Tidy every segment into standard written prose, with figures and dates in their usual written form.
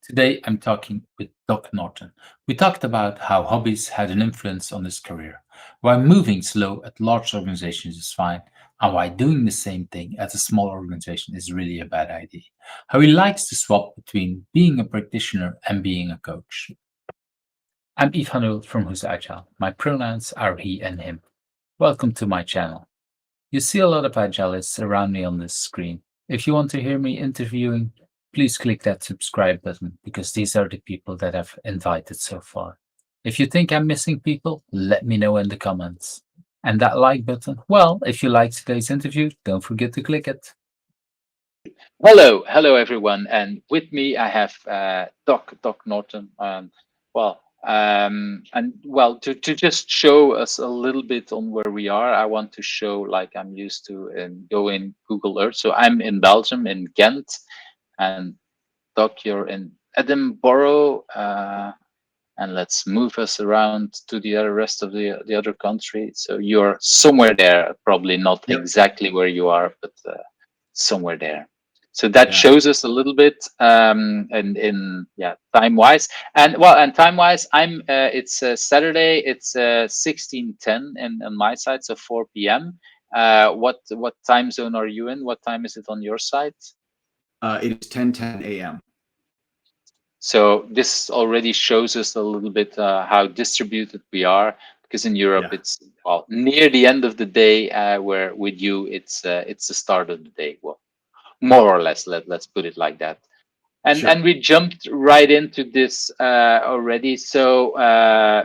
Today, I'm talking with Doc Norton. We talked about how hobbies had an influence on his career, why moving slow at large organizations is fine, and why doing the same thing at a small organization is really a bad idea. How he likes to swap between being a practitioner and being a coach. I'm Ivanul from Who's Agile. My pronouns are he and him. Welcome to my channel. You see a lot of agilists around me on this screen. If you want to hear me interviewing, please click that subscribe button because these are the people that I've invited so far. If you think I'm missing people, let me know in the comments. And that like button, well, if you liked today's interview, don't forget to click it. Hello everyone, and with me I have Doc Norton. To just show us a little bit on where we are, I want to show like I'm used to and go in Google Earth. So I'm in Belgium, in Ghent, and Doc, you're in Edinburgh. And let's move us around to the other rest of the other country. So you're somewhere there, probably not Yep. exactly where you are, but somewhere there. So that Yeah. shows us a little bit and in time wise, and time wise, it's Saturday. It's 16:10 on my side, so 4 p.m. What time zone are you in? What time is it on your side? It is 10:10 a.m. So this already shows us a little bit how distributed we are, because in Europe Yeah. it's near the end of the day, where with you it's the start of the day. Well, more or less. Let's put it like that. And Sure. we jumped right into this already. So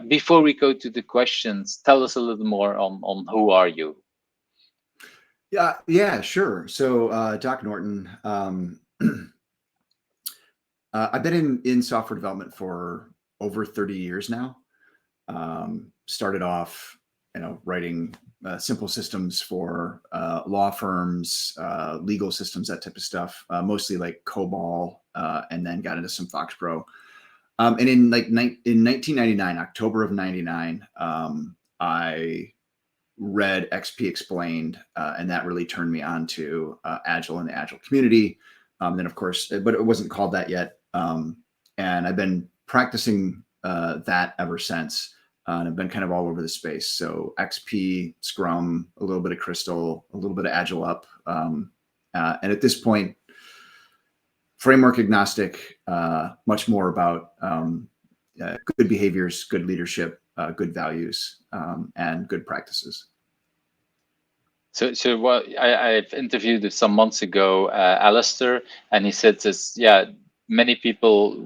before we go to the questions, tell us a little more on who are you? Yeah, sure. So, Doc Norton, I've been in software development for over 30 years now. Started off, writing simple systems for law firms, legal systems, that type of stuff, mostly like COBOL, and then got into some FoxPro. And in 1999, October of 99, I read XP Explained, and that really turned me on to Agile and the Agile community. Then, of course, but it wasn't called that yet. And I've been practicing that ever since. And I've been kind of all over the space. So XP, Scrum, a little bit of Crystal, a little bit of Agile Up. And at this point, framework agnostic, much more about good behaviors, good leadership, good values, and good practices. So what I've interviewed some months ago, Alistair, and he said this, yeah, many people,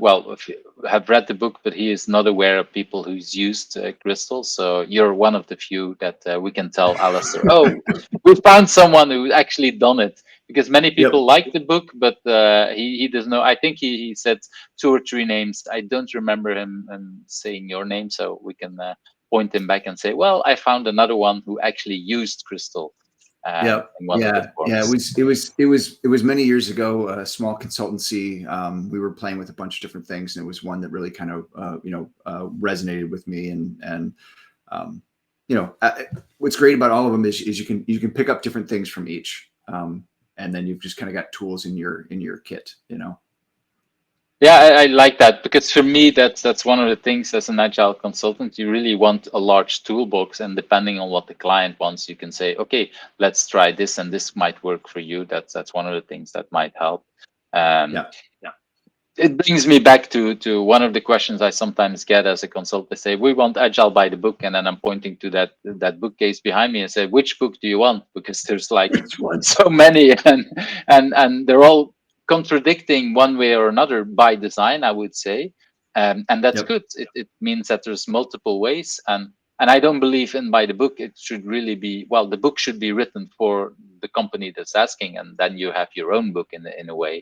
have read the book, but he is not aware of people who's used Crystal. So you're one of the few that we can tell Alistair, oh, we found someone who actually done it, because many Yep. people like the book, but he doesn't know. I think he said 2 or 3 names. I don't remember him saying your name, so we can point him back and say, well, I found another one who actually used Crystal Yeah, in one of the yeah. It forums. was it was it was it was many years ago. A small consultancy. We were playing with a bunch of different things, and it was one that really kind of resonated with me. And um, what's great about all of them is you can pick up different things from each, and then you've just kind of got tools in your kit. Yeah, I like that, because for me that's one of the things as an agile consultant. You really want a large toolbox, and depending on what the client wants, you can say, okay, let's try this, and this might work for you. That's one of the things that might help. Um, Yeah. it brings me back to one of the questions I sometimes get as a consultant. They say, we want agile by the book, and then I'm pointing to that bookcase behind me and say, which book do you want? Because there's like Which one? so many, and they're all contradicting one way or another by design, I would say. And that's Yep. good. It means that there's multiple ways, and I don't believe in by the book. It should really be, well, the book should be written for the company that's asking, and then you have your own book in a way,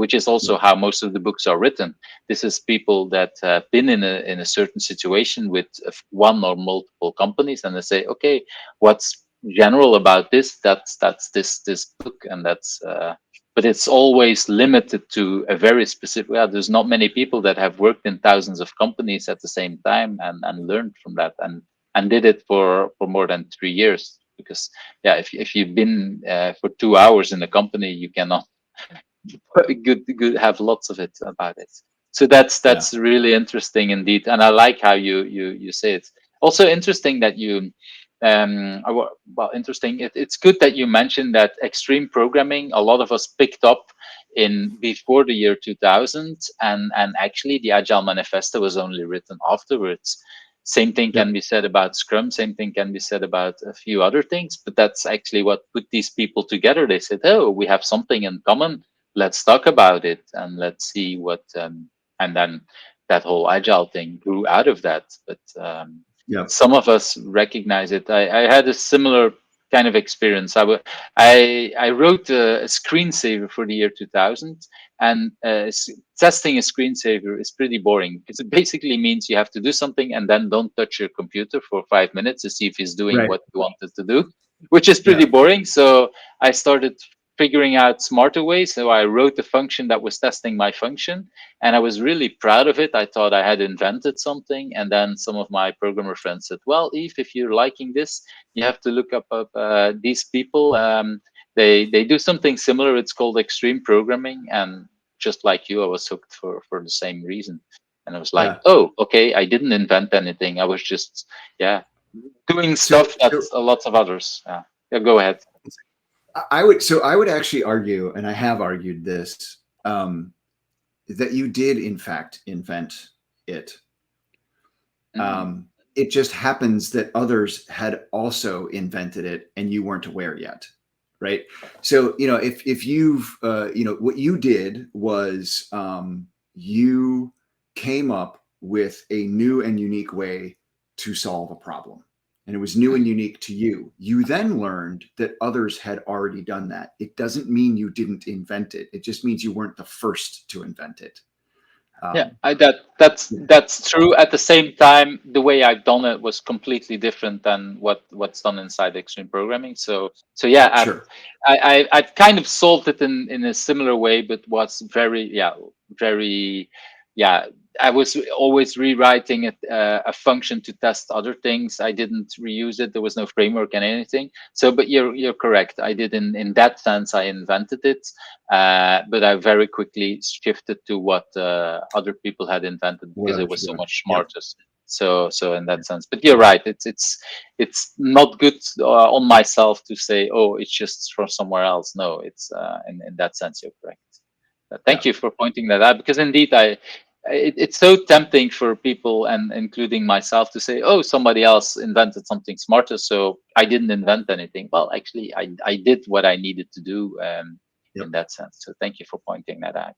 which is also Yep. how most of the books are written. This is people that have been in a certain situation with one or multiple companies, and they say, okay, what's general about this? That's this book, and that's. But it's always limited to a very specific. Well, there's not many people that have worked in thousands of companies at the same time and learned from that and did it for more than 3 years. Because yeah, if you've been for 2 hours in a company, you cannot good have lots of it about it. So that's Yeah. really interesting indeed, and I like how you say it. Also interesting that you, well, interesting. It's good that you mentioned that extreme programming. A lot of us picked up in before the year 2000, and actually the Agile Manifesto was only written afterwards. Same thing can Yep. be said about Scrum. Same thing can be said about a few other things. But that's actually what put these people together. They said, "Oh, we have something in common. Let's talk about it and let's see what." And then that whole agile thing grew out of that. But Yep. some of us recognize it. I had a similar kind of experience. I wrote a screensaver for the year 2000, and testing a screensaver is pretty boring because it basically means you have to do something and then don't touch your computer for 5 minutes to see if it's doing Right. what you wanted to do, which is pretty Yeah. boring. So I started figuring out smarter ways. So I wrote a function that was testing my function, and I was really proud of it. I thought I had invented something. And then some of my programmer friends said, "Well, Eve, if you're liking this, you have to look up these people. They do something similar. It's called extreme programming." And just like you, I was hooked for the same reason. And I was like, Yeah. "Oh, okay, I didn't invent anything. I was just, yeah, doing So, stuff that so a lot of others." Yeah, yeah, go ahead. I would actually argue, and I have argued this, that you did in fact invent it. Mm. It just happens that others had also invented it and you weren't aware yet, right? So if you've what you did was you came up with a new and unique way to solve a problem, and it was new and unique to you. You then learned that others had already done that. It doesn't mean you didn't invent it. It just means you weren't the first to invent it. Yeah, um, that's true. At the same time, the way I've done it was completely different than what's done inside extreme programming. So yeah, sure. I've kind of solved it in a similar way, but was very yeah. I was always rewriting a function to test other things. I didn't reuse it. There was no framework and anything. So, but you're correct. I did in that sense. I invented it, but I very quickly shifted to what other people had invented What because it others was are so doing. much Yep. smarter. So in that sense, but you're right. It's not good on myself to say, oh, it's just from somewhere else. No, it's in that sense, you're correct. Thank Yeah. you for pointing that out, because indeed, it's so tempting for people, and including myself, to say, oh, somebody else invented something smarter, so I didn't invent anything. Well, actually, I did what I needed to do in Yep. that sense. So thank you for pointing that out.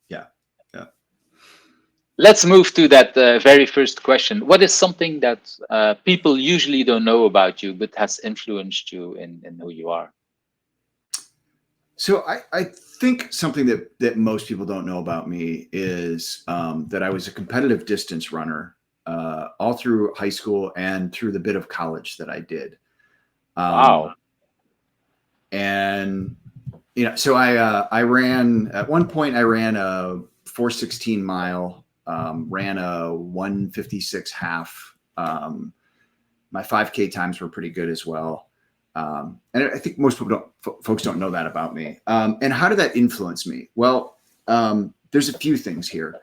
Yeah. Yeah. Let's move to that very first question. What is something that people usually don't know about you, but has influenced you in who you are? So I think something that most people don't know about me is that I was a competitive distance runner all through high school and through the bit of college that I did. Wow. And so I ran at one point. I ran a 4:16 mile, ran a 1:56 half. My 5K times were pretty good as well. And I think most people folks don't know that about me. And how did that influence me? Well, there's a few things here.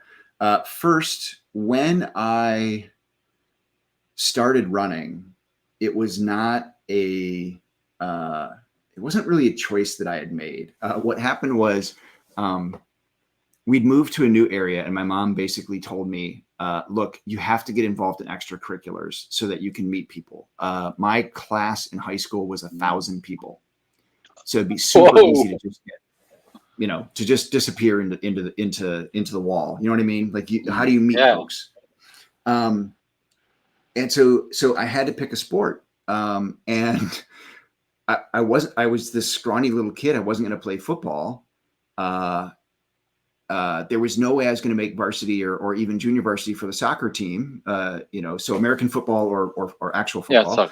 First, when I started running, it was not it wasn't really a choice that I had made. What happened was, we'd moved to a new area, and my mom basically told me, look, you have to get involved in extracurriculars so that you can meet people. My class in high school was 1,000 people. So it'd be super easy Whoa. to just get, to just disappear into the wall. You know what I mean? Like, how do you meet Yeah. folks? And so I had to pick a sport. And I was this scrawny little kid. I wasn't going to play football. There was no way I was going to make varsity or even junior varsity for the soccer team. So American football or actual Yeah. football. So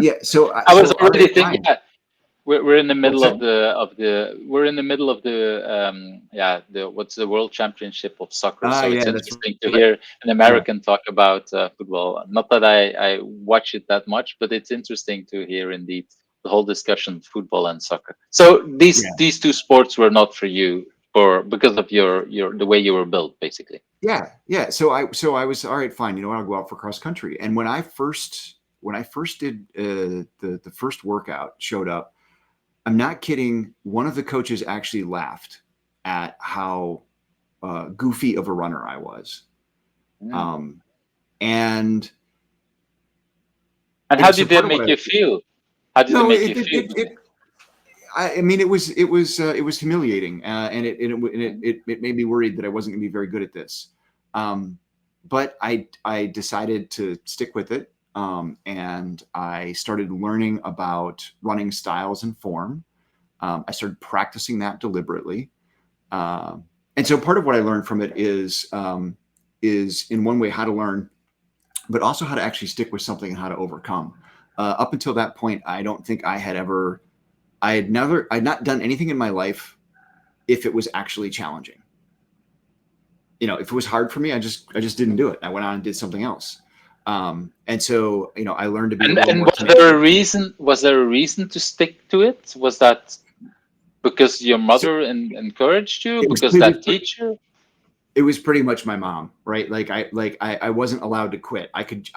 Yeah. So I was okay, already thinking. fine. Yeah, we're in the What's middle that? we're in the middle of the what's the World Championship of soccer. So it's Yeah, that's interesting to right. hear an Yeah. American talk about football. Not that I watch it that much, but it's interesting to hear indeed the whole discussion of football and soccer. So these Yeah. these two sports were not for you. because of your the way you were built, basically. Yeah. So I was all right, fine. You know what? I'll go out for cross country. And when I first did the first workout, showed up. I'm not kidding. One of the coaches actually laughed at how goofy of a runner I was. Mm. And And how so did part that of what make you feel? How did it no, make you feel? I mean, it was humiliating, and it made me worried that I wasn't going to be very good at this. But I decided to stick with it, and I started learning about running styles and form. I started practicing that deliberately, and so part of what I learned from it is in one way how to learn, but also how to actually stick with something and how to overcome. Up until that point, I don't think I had not done anything in my life if it was actually challenging. You know, if it was hard for me, I just didn't do it. I went on and did something else. And so, you know, I learned to be a little And more was tenacious. there a reason? Was there a reason to stick to it? Was that because your So mother encouraged you? it was, Because it was, that teacher? it was pretty much my mom, right? I wasn't allowed to quit. I could,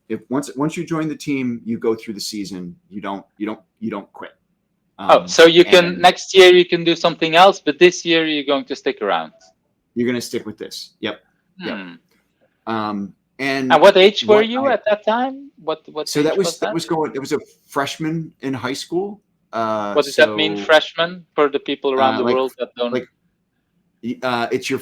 if once you join the team, you go through the season, you don't quit. Oh, so you can And next year you can do something else, but this year you're going to stick around. you're going to stick with this. Yep. Hmm. Um, And and what age were what you at that time? What so age was that? it was a freshman in high school. What does that mean, freshman, for the people around the Like world that don't? it's your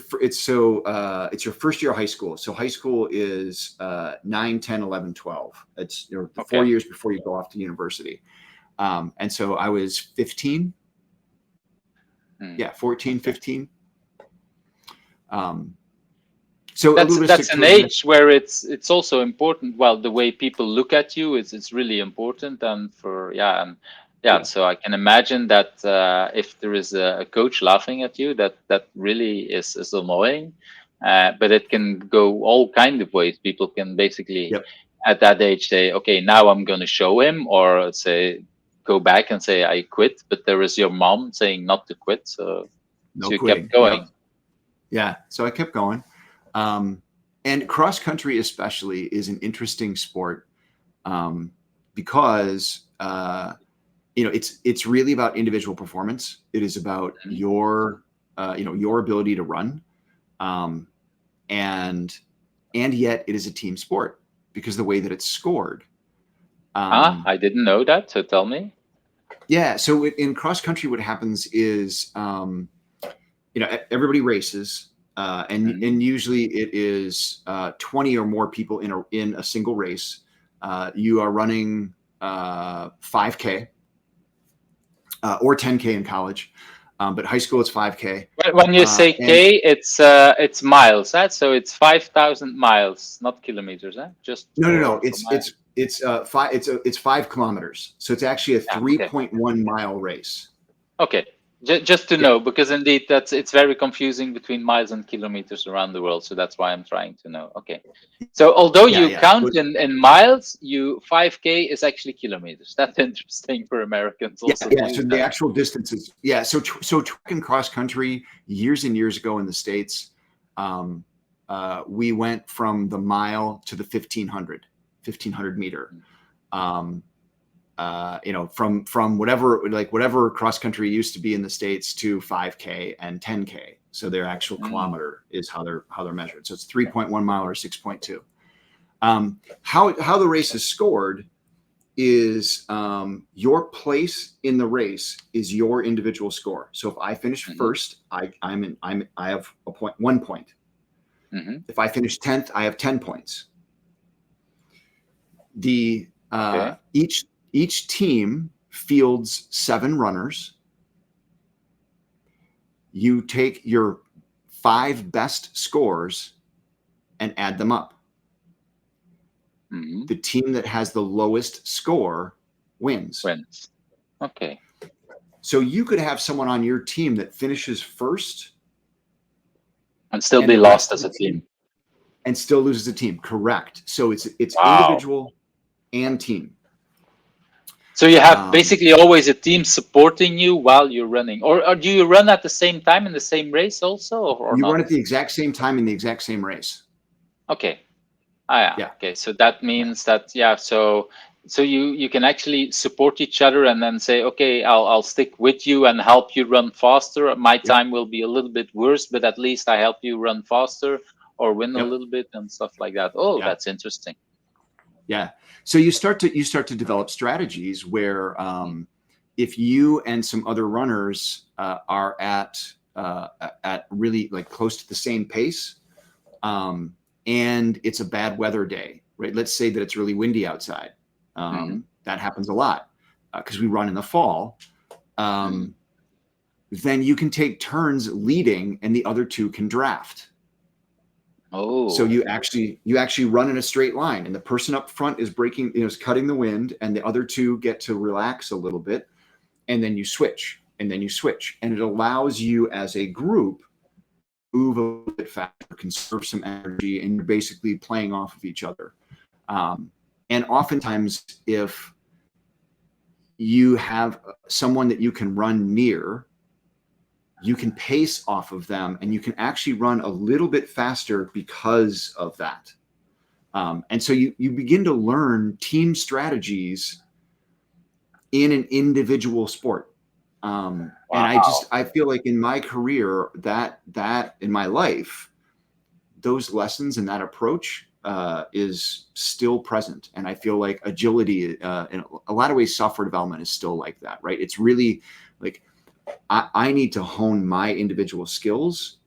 first year of high school. So high school is 9, 10, 11, 12. It's the 4 Okay. years before you go off to university. And so I was 15. Hmm. Yeah, 14, Okay. 15. So a little bit of That's stick an to it. age where it's also important. Well, the way people look at you is it's really important, and Yeah. So I can imagine that if there is a coach laughing at you, that really is annoying. But it can go all kind of ways. People can basically Yep. at that age say, okay, now I'm going to show him, or say go back and say I quit. But there is your mom saying not to quit, so No you kept quitting. going. Yep. Yeah. So I kept going. And cross country especially is an interesting sport because it's really about individual performance. It is about Mhm. your ability to run, and yet it is a team sport because the way that it's scored. I didn't know that. So tell me. Yeah. So in cross country, what happens is everybody races. And Mhm. usually it is 20 or more people in a single race. You are running 5K or 10K in college, but high school it's 5K. When you say And K, it's miles, right? So it's 5,000 miles, not kilometers, huh? Just no, for my. it's 5 kilometers. So it's actually a Yeah. Okay. 3.1 mile race. Okay. Just to Yeah, know, because indeed it's very confusing between miles and kilometers around the world. So that's why I'm trying to know. Okay. So although you yeah. So count in miles, 5K is actually kilometers. That's interesting for Americans also to yeah. So use the that. actual distances, yeah. So track and cross country years and years ago in the States, um, we went from the mile to the 1500 meter. Um, from whatever cross country used to be in the States to 5K and 10K. So their actual Mm. kilometer is how they're measured. So it's 3.1 mile or 6.2. How the race is scored is your place in the race is your individual score. So if I finish Mhm. first, I have 1 point. Mhm. If I finish 10th, I have 10 points. The Okay. each team fields 7 runners. You take your 5 best scores and add them up. Mhm. The team that has the lowest score wins. Wins. Okay. So you could have someone on your team that finishes first And still and be the lost rest of as the a team. team and still loses the team. Correct. So it's Wow. individual and team. So you have Um, basically always a team supporting you while you're running, or do you run at the same time in the same race also, or you run not? at the exact same time in the exact same race. Okay. Ah, yeah. Yeah. Okay. So that Yeah. means that, yeah. So you can actually support each other and then say, okay, I'll stick with you and help you run faster. My Yep. time will be a little bit worse, but at least I help you run faster or win a Yep. little bit and stuff like that. Oh, Yeah. that's interesting. Yeah. So you start to develop strategies where if you and some other runners are at really like close to the same pace, and it's a bad weather day, right? Let's say that it's really windy outside. Hmm. That happens a lot because we run in the fall. Hmm. Then you can take turns leading, and the other two can draft. So Oh. you actually run in a straight line, and the person up front is breaking, is cutting the wind, and the other two get to relax a little bit, and then you switch, and it allows you as a group move a little bit faster, conserve some energy, and you're basically playing off of each other. And oftentimes, if you have someone that you can run near, you can pace off of them, and you can actually run a little bit faster because of that. And so you begin to learn team strategies in an individual sport. And Wow. I feel like in my career, that in my life, those lessons and that approach is still present. And I feel like agility, in a lot of ways, software development is still like that, right? It's really like I need to hone my individual skills,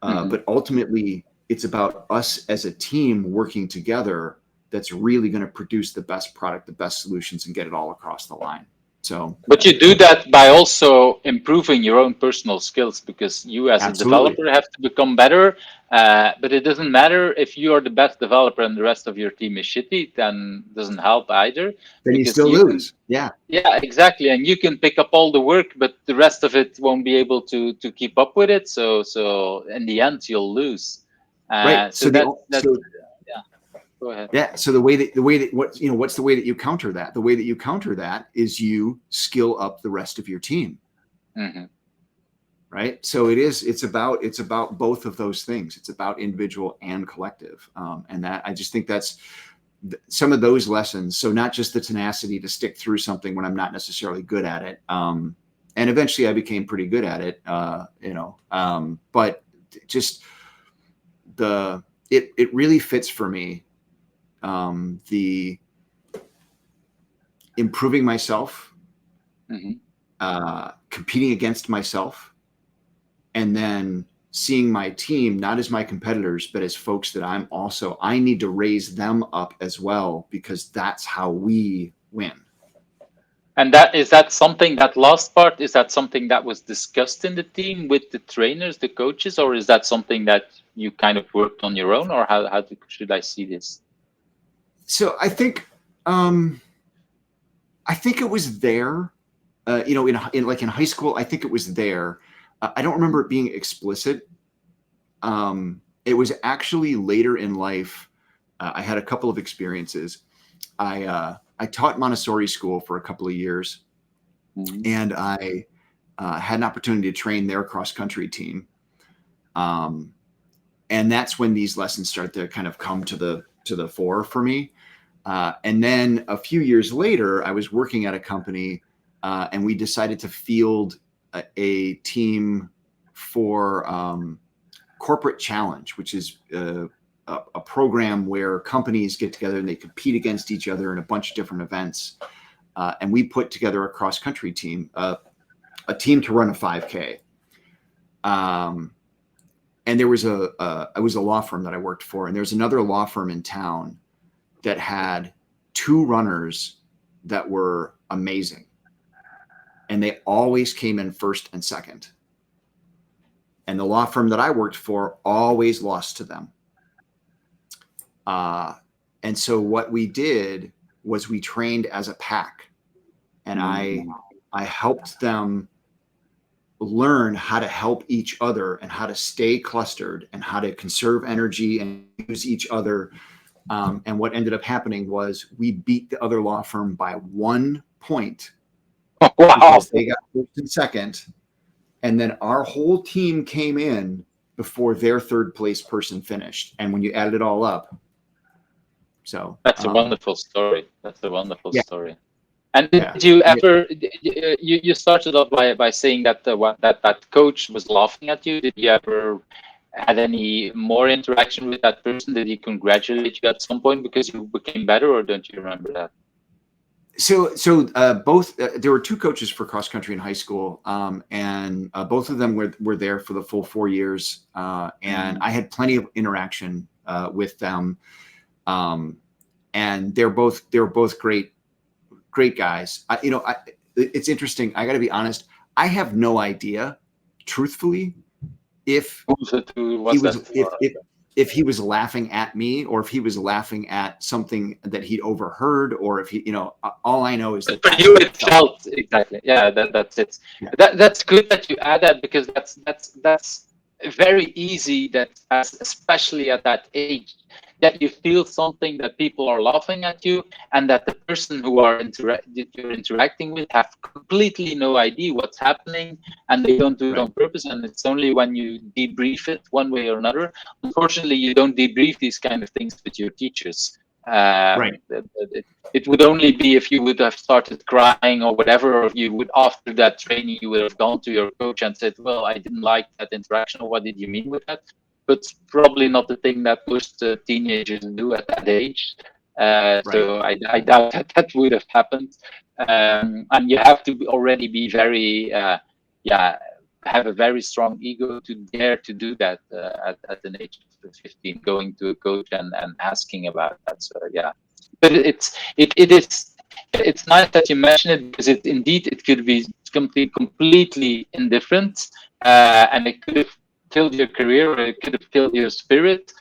Hmm. but ultimately, it's about us as a team working together that's really going to produce the best product, the best solutions, and get it all across the line. So, But you do that by also improving your own personal skills because you, as a absolutely. developer, have to become better. But it doesn't matter if you are the best developer and the rest of your team is shitty, then it doesn't help either Then you because still you can, lose. Yeah. yeah, exactly. And you can pick up all the work, but the rest of it won't be able to keep up with it. So in the end, you'll lose. Right. So that, So yeah, go ahead. yeah. So the way that what's the way that you counter that? The way that you counter that is you skill up the rest of your team. Hmm. Right. So it's about both of those things. It's about individual and collective. And that I just think that's some of those lessons. So not just the tenacity to stick through something when I'm not necessarily good at it. And eventually I became pretty good at it, but just it really fits for me. The improving myself, Hmm. competing against myself, and then seeing my team not as my competitors, but as folks that I need to raise them up as well, because that's how we win. And that something, that last part, is that something that was discussed in the team with the trainers, the coaches, or is that something that you kind of worked on your own, or should I see this? So I think it was there, in high school, I think it was there. I don't remember it being explicit. It was actually later in life. I had a couple of experiences. I taught Montessori school for a couple of years, Mhm. and I had an opportunity to train their cross country team. Um, and that's when these lessons start to kind of come to the fore for me. And then a few years later, I was working at a company, and we decided to field a team for corporate challenge, which is a program where companies get together and they compete against each other in a bunch of different events. And we put together a cross country team, a team to run a 5K. And there was it was a law firm that I worked for, and there's another law firm in town that had two runners that were amazing, and they always came in first and second. And the law firm that I worked for always lost to them. Uh, and so what we did was we trained as a pack, and Mm. I helped them learn how to help each other and how to stay clustered and how to conserve energy and use each other And what ended up happening was we beat the other law firm by 1 point Wow. because they got first and second. And then our whole team came in before their third place person finished. And when you added it all up, so That's a wonderful story. That's a wonderful Yeah. story. And Yeah. did you ever? You started off by saying that that coach was laughing at you. Did you ever had any more interaction with that person? Did he congratulate you at some point because you became better, or don't you remember that? So both there were 2 coaches for cross country in high school, and both of them were there for the full 4 years, and I had plenty of interaction with them, and they're both great guys. It's interesting. I got to be honest. I have no idea, truthfully, if if he was laughing at me, or if he was laughing at something that he'd overheard, or if he, all I know is that. For you, it felt exactly. Yeah, that's it. Yeah. That's good that you add that, because that's very easy. That especially at that age, that you feel something, that people are laughing at you, and that the person who that you're interacting with have completely no idea what's happening, and they don't do it on purpose. And it's only when you debrief it one way or another. Unfortunately, you don't debrief these kind of things with your teachers. It would only be if you would have started crying or whatever, or if you would, after that training, you would have gone to your coach and said, well, I didn't like that interaction, or what did you mean with that? But probably not the thing that most teenagers do at that age. So I doubt that would have happened. And you have to already be very, have a very strong ego to dare to do that at an age of 15, going to a coach and asking about that. So but it's nice that you mention it, because it could be completely indifferent, and it could have killed your career, or it could have killed your spirit,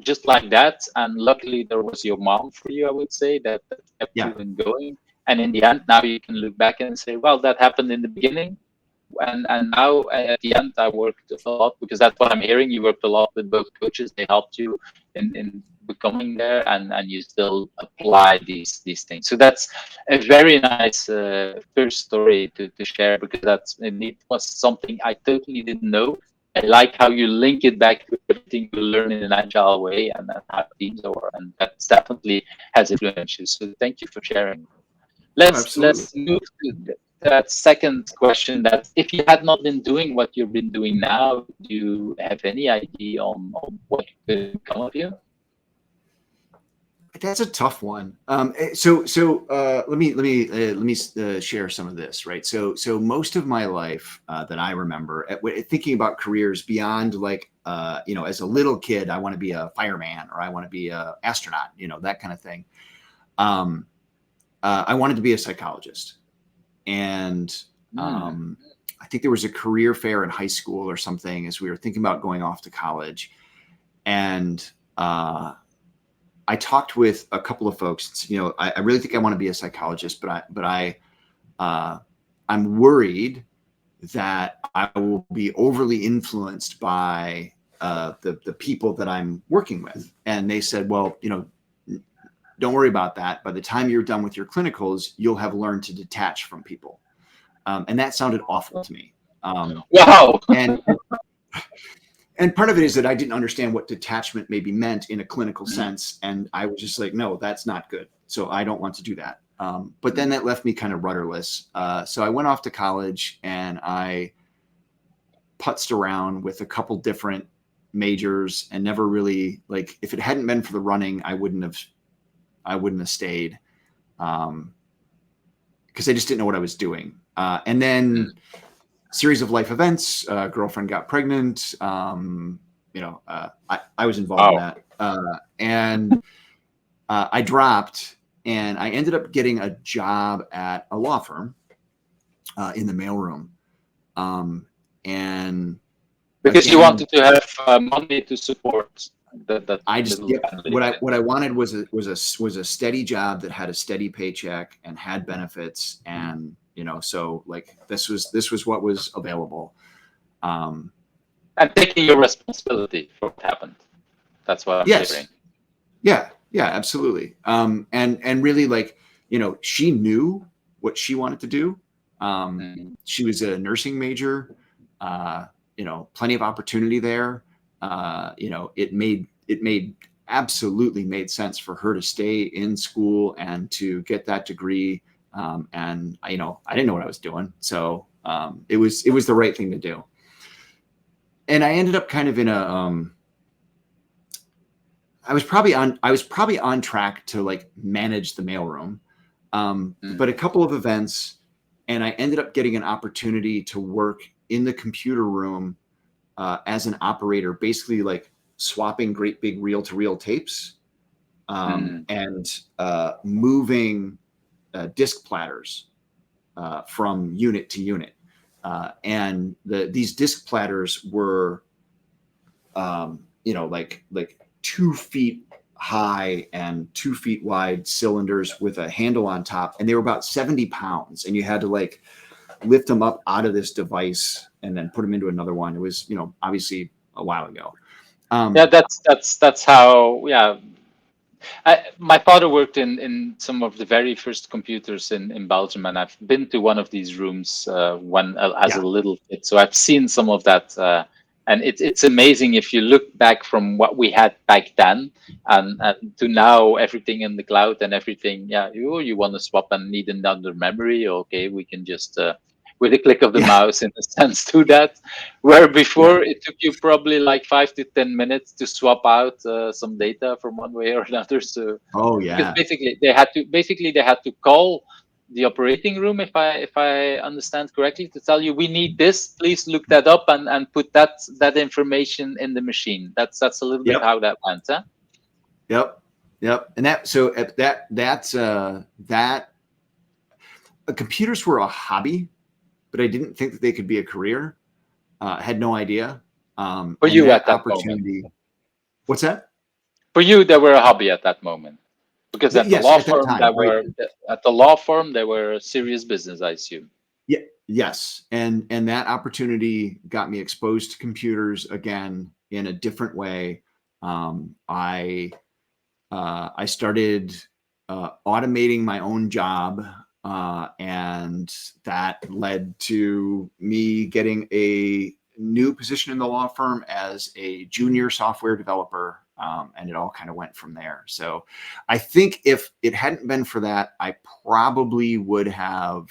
just like that. And luckily there was your mom for you, I would say, that kept you going. And in the end, now you can look back and say, well, that happened in the beginning, and now at the end, I worked a lot, because that's what I'm hearing. You worked a lot with both coaches. They helped you in becoming there, and you still apply these things. So that's a very nice first story to share, because it was something I totally didn't know. I like how you link it back to everything you learn in an agile way, and how teams are, and that definitely has influences. So thank you for sharing. Let's move to that second question. That if you had not been doing what you've been doing now, do you have any idea on what could become of you? That's a tough one. So let me share some of this. Right. So most of my life that I remember, thinking about careers beyond, like as a little kid, I want to be a fireman, or I want to be an astronaut, that kind of thing. I wanted to be a psychologist, and I think there was a career fair in high school or something as we were thinking about going off to college, and I talked with a couple of folks. I really think I want to be a psychologist, but I'm worried that I will be overly influenced by the people that I'm working with. And they said, well, don't worry about that. By the time you're done with your clinicals, you'll have learned to detach from people. And that sounded awful to me. Wow. And part of it is that I didn't understand what detachment maybe meant in a clinical sense. And I was just like, no, that's not good. So I don't want to do that. But then that left me kind of rudderless. So I went off to college, and I putzed around with a couple different majors, and never really, like, if it hadn't been for the running, I wouldn't have stayed, because I just didn't know what I was doing. And then series of life events, girlfriend got pregnant, I was involved in that. And I dropped, and I ended up getting a job at a law firm in the mailroom. And because you wanted to have money to support that I just, what I wanted was a steady job that had a steady paycheck and had benefits, and so like this was what was available. And taking your responsibility for what happened. That's what I'm hearing. Yeah, yeah, absolutely. And really, like, she knew what she wanted to do. Mm, She was a nursing major. Plenty of opportunity there. It absolutely made sense for her to stay in school and to get that degree. And I didn't know what I was doing, so it was the right thing to do. And I ended up kind of in a I was probably on track to like manage the mailroom, but a mm, couple of events, and I ended up getting an opportunity to work in the computer room as an operator, basically like swapping great big reel-to-reel tapes, mm, and moving disk platters from unit to unit. And these disk platters were like 2 feet high and 2 feet wide cylinders with a handle on top, and they were about 70 pounds, and you had to like lift them up out of this device and then put them into another one. It was, obviously a while ago. yeah, um that's how. Yeah, my father worked in some of the very first computers in Belgium, and I've been to one of these rooms when as yeah, a little kid. So I've seen some of that, and it's amazing if you look back from what we had back then and to now, everything in the cloud and everything. Yeah, you want to swap and need another memory? Okay, we can just with a click of the yeah, mouse, in a sense, do that. Where yeah. before it took you probably like 5 to 10 minutes to swap out some data from one way or another. So Oh because yeah. basically they had to call the operating room, if I understand correctly, to tell you we need this. Please look that up and put that information in the machine. That's a little bit Yep, how that went, huh? yep, yep. And that computers were a hobby, but I didn't think that they could be a career. I had no idea. For And you that at that moment. opportunity. What's that? For you, they were a hobby at that moment. Because at the Yes, law at that firm, time, right? they were a serious business, I assume. Yeah, yes, and that opportunity got me exposed to computers again in a different way. I started automating my own job, and that led to me getting a new position in the law firm as a junior software developer, and it all kind of went from there. So I think if it hadn't been for that, I probably would have,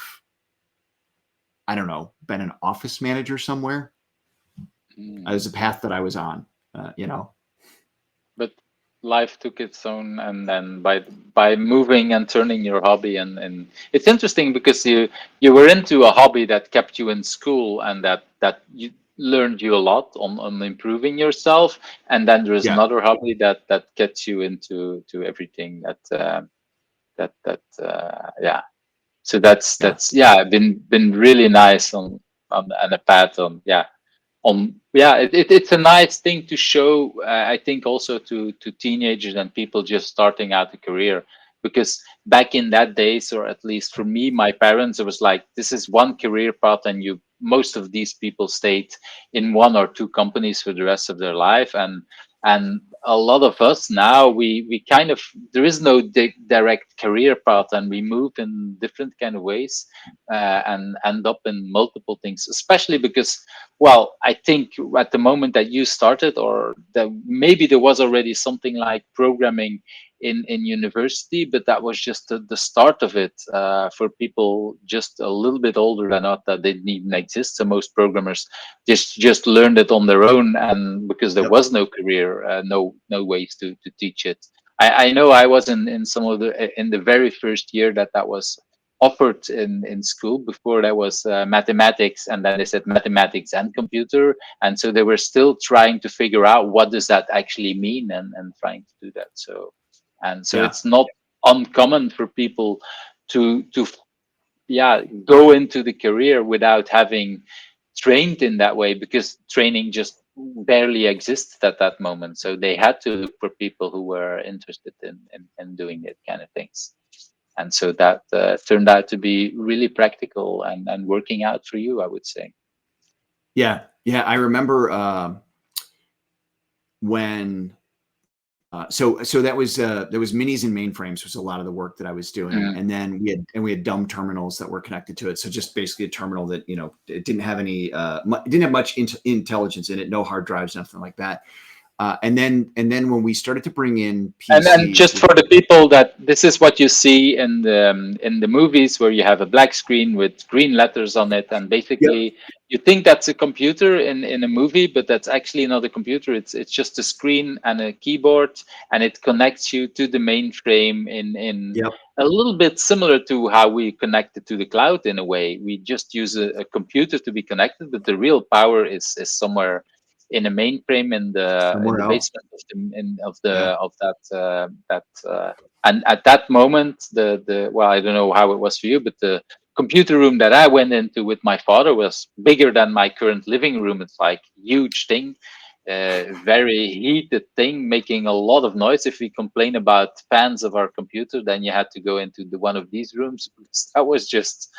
I don't know, been an office manager somewhere. It Mm. was a path that I was on, But life took its own, and then by moving and turning your hobby, and it's interesting because you were into a hobby that kept you in school, and that you learned you a lot on improving yourself, and then there's Yeah, another hobby that gets you into to everything yeah. So yeah, that's yeah, been really nice on and a path on, yeah, yeah, it's a nice thing to show, I think, also to teenagers and people just starting out a career. Because back in that days, or at least for me, my parents, it was like, this is one career path, and you most of these people stayed in one or two companies for the rest of their life. And a lot of us now, we kind of, there is no direct career path, and we move in different kind of ways, and end up in multiple things, especially because, well, I think at the moment that you started, or that maybe there was already something like programming in university, but that was just the start of it, for people just a little bit older than us, that didn't even exist. So most programmers just learned it on their own, and because there yep, was no career, no ways to teach it. I know I was in some of the in the very first year that was offered in school. Before there was mathematics, and then they said mathematics and computer, and so they were still trying to figure out what does that actually mean, and trying to do that. So, and so yeah, it's not uncommon for people to yeah, go into the career without having trained in that way, because training just barely existed at that moment. So they had to look for people who were interested in doing that kind of things. And so that turned out to be really practical and working out for you, I would say. yeah, yeah. I remember when So that was minis and mainframes was a lot of the work that I was doing, Mm. and then we had dumb terminals that were connected to it. So just basically a terminal that it didn't have any it didn't have much intelligence in it, no hard drives, nothing like that. And then when we started to bring in And PCs, just for the people, that this is what you see in the movies, where you have a black screen with green letters on it, and yep, basically you think that's a computer in a movie, but that's actually not a computer. It's just a screen and a keyboard, and it connects you to the mainframe in yep, a little bit similar to how we connected to the cloud. In a way, we just use a computer to be connected, but the real power is somewhere in a mainframe in somewhere the else. basement of the Yeah, of that and at that moment, the well, I don't know how it was for you, but the computer room that I went into with my father was bigger than my current living room. It's like huge thing, very heated thing, making a lot of noise. If we complain about fans of our computer, then you had to go into the one of these rooms, because that was just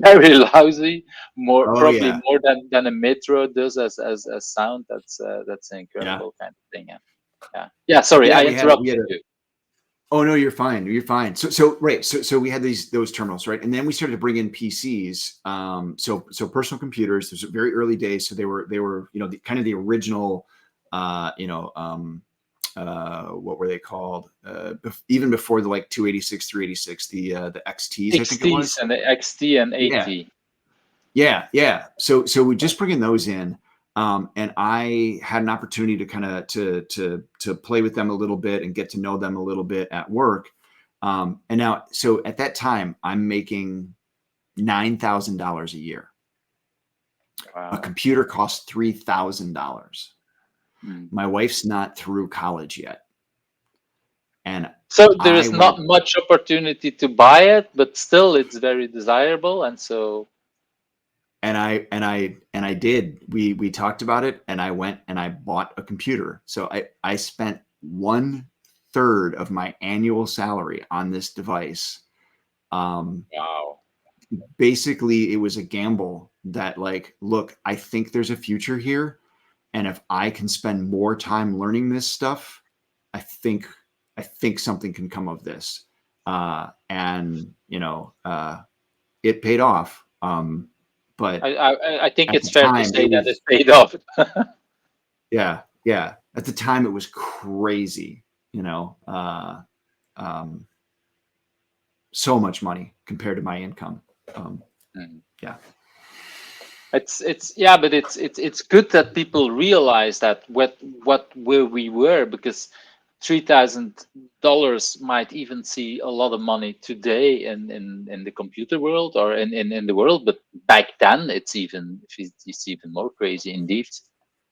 very lousy, more oh probably yeah, more than a metro does as sound. That's an yeah, incredible kind of thing. Yeah, yeah. Sorry, yeah. I We interrupted had a you. Oh no, you're fine. You're fine. So right. So we had those terminals, right? And then we started to bring in PCs. So personal computers. There's very early days. So they were the kind of the original, what were they called? Even before the like 286, 386, the XTs, I think it XTs was. and the XT and Yeah, AT. yeah. So we just bringing those in, and I had an opportunity to kind of to play with them a little bit and get to know them a little bit at work. And now, so at that time, I'm making $9,000 a year. A Wow. computer costs $3,000. Mm. My wife's not through college yet, and So there I is went not much opportunity to buy it, but still it's very desirable, and so and I did. We talked about it, and I went and I bought a computer. So I spent 1/3 of my annual salary on this device. Um, wow. Basically, it was a gamble that, like, look, I think there's a future here, and if I can spend more time learning this stuff, I think something can come of this. And it paid off. But I think at it's the fair to time, say it that it was paid off. yeah. At the time, it was crazy. You know, um, so much money compared to my income. Mm. Yeah, It's yeah, but it's good that people realize that what where we were, because $3,000 might even see a lot of money today in the computer world, or in the world, but back then it's even more crazy indeed.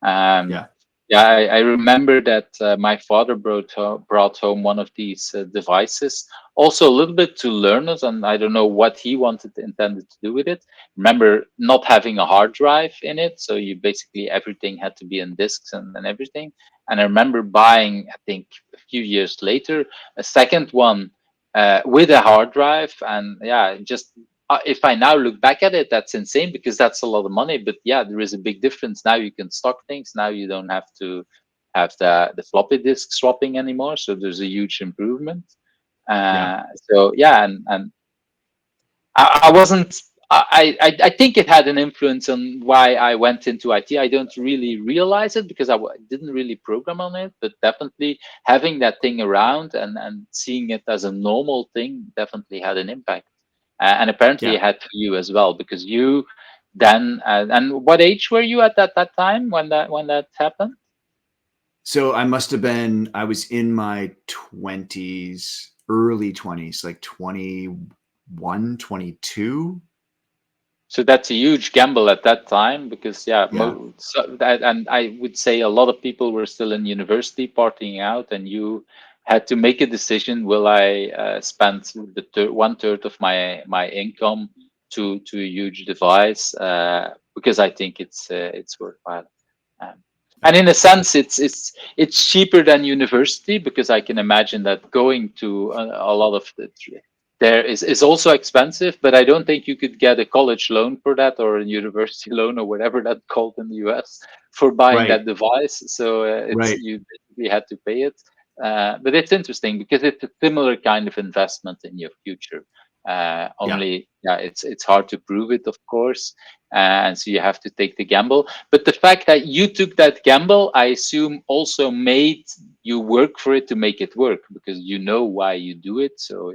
Um, yeah, yeah, I remember that my father brought home one of these devices, also a little bit to learn it, and I don't know what he intended to do with it. Remember not having a hard drive in it, so you basically everything had to be in disks and everything. And I remember buying, I think a few years later, a second one with a hard drive. And yeah, just if I now look back at it, that's insane, because that's a lot of money. But yeah, there is a big difference. Now you can stock things. Now you don't have to have the floppy disk swapping anymore. So there's a huge improvement. yeah, So yeah, and I wasn't. I think it had an influence on why I went into IT. I don't really realize it, because didn't really program on it, but definitely having that thing around and seeing it as a normal thing definitely had an impact. And apparently yeah. it had for you as well, because you then and what age were you at that time when that happened? So I was in my 20s, early 20s, like 21, 22. So that's a huge gamble at that time, because yeah, Yeah, and I would say a lot of people were still in university partying out, and you had to make a decision: will I spend the 1/3 of my income to a huge device, because I think it's worthwhile. Um, and yeah, in a sense, it's cheaper than university, because I can imagine that going to a lot of there is also expensive, but I don't think you could get a college loan for that, or a university loan, or whatever that's called in the US, for buying right, that device. So it's right. you basically had to pay it. But it's interesting because it's a similar kind of investment in your future. Yeah. Only, yeah, it's hard to prove it, of course, and so you have to take the gamble. But the fact that you took that gamble, I assume, also made you work for it to make it work because you know why you do it. So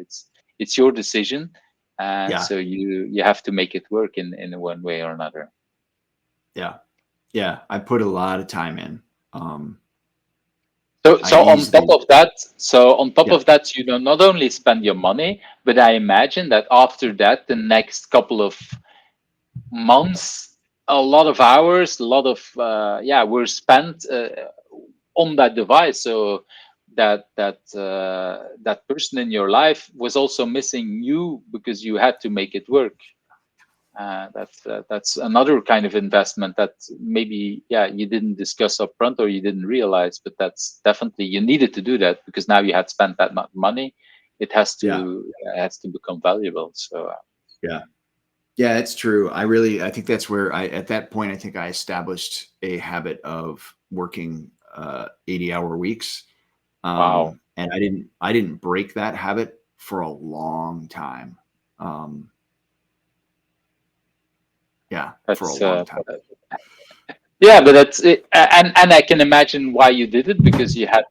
it's your decision, and Yeah. so you have to make it work in one way or another. Yeah. Yeah. I put a lot of time in. Um, So, I so on top easily, of that, yeah. you know, not only spend your money, but I imagine that after that, the next couple of months, a lot of hours, a lot of yeah, were spent on that device. So that person in your life was also missing you because you had to make it work. That's another kind of investment that maybe, yeah, you didn't discuss up front or you didn't realize, but that's definitely you needed to do that because now you had spent that much money. Yeah. It has to become valuable. So Yeah. Yeah, it's true. I think that's where at that point, I think I established a habit of working 80-hour weeks. wow, And I didn't break that habit for a long time. Um, yeah, for a that's long time. yeah, but that's it. And I can imagine why you did it because you had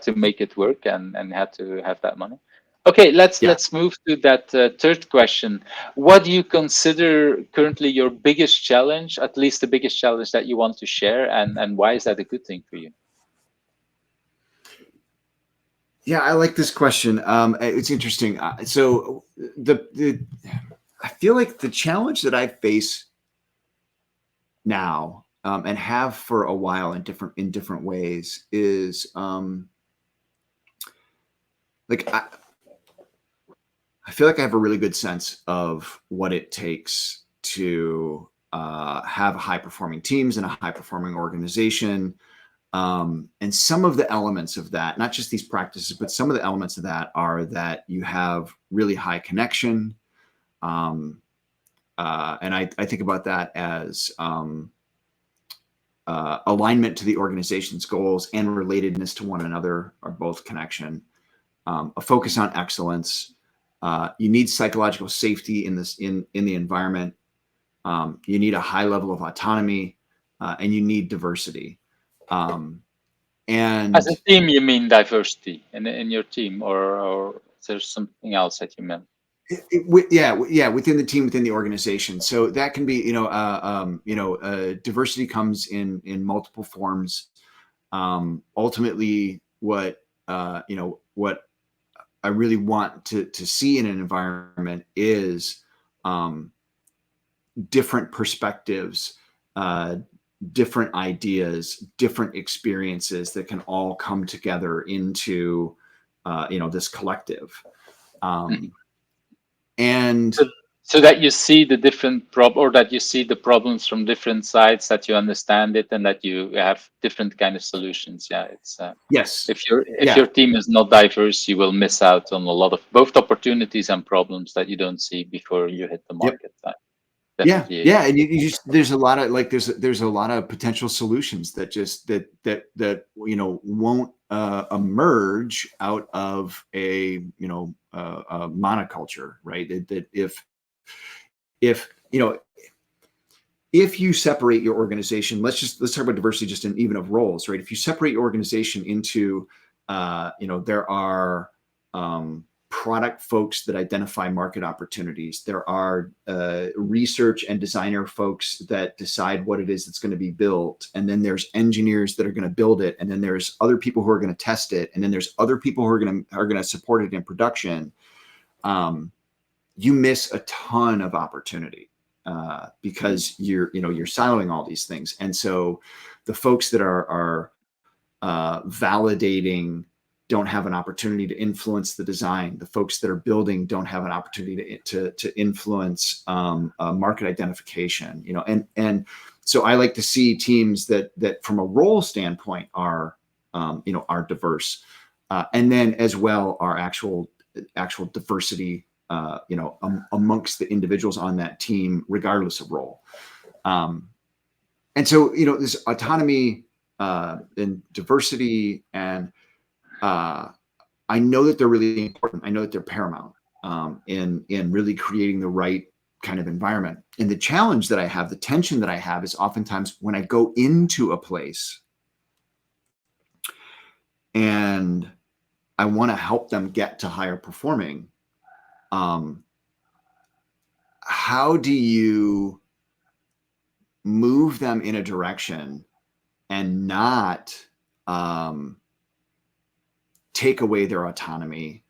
to make it work and had to have that money. Okay, Yeah. let's move to that third question. What do you consider currently your biggest challenge, at least the biggest challenge that you want to share, and why is that a good thing for you? Yeah, I like this question. It's interesting. So the I feel like the challenge that I face now, and have for a while in different ways is like I feel like I have a really good sense of what it takes to have high performing teams and a high performing organization. And some of the elements of that, not just these practices, but some of the elements of that are that you have really high connection. Um, and I think about that as alignment to the organization's goals and relatedness to one another are both connection. A focus on excellence. You need psychological safety in the environment. You need a high level of autonomy, and you need diversity. Um, As and a team, you mean diversity in your team, or is there something else that you meant? yeah, within the team, within the organization. So that can be, diversity comes in multiple forms. Ultimately, what I really want to see in an environment is um, different perspectives, uh, different ideas, different experiences that can all come together into this collective. Um, and So, so that you see the different or that you see the problems from different sides, that you understand it, and that you have different kind of solutions. Yeah, it's yes, if your yeah, team is not diverse, you will miss out on a lot of both opportunities and problems that you don't see before you hit the yep. market. Yeah, Definitely yeah, and you just there's a lot of there's a lot of potential solutions that just that won't emerge out of a monoculture, right? That if if you separate your organization, let's talk about diversity just in even of roles, right? If you separate your organization into there are product folks that identify market opportunities. There are research and designer folks that decide what it is that's going to be built. And then there's engineers that are going to build it. And then there's other people who are going to test it. And then there's other people who are going to support it in production. You miss a ton of opportunity because you're siloing all these things. And so the folks that are validating don't have an opportunity to influence the design. The folks that are building don't have an opportunity to influence market identification. And so I like to see teams that from a role standpoint are are diverse, and then as well are actual diversity amongst the individuals on that team, regardless of role. And so this autonomy and diversity and I know that they're really important. I know that they're paramount in really creating the right kind of environment. And the challenge that I have, the tension that I have, is oftentimes when I go into a place and I want to help them get to higher performing. How do you move them in a direction and not take away their autonomy,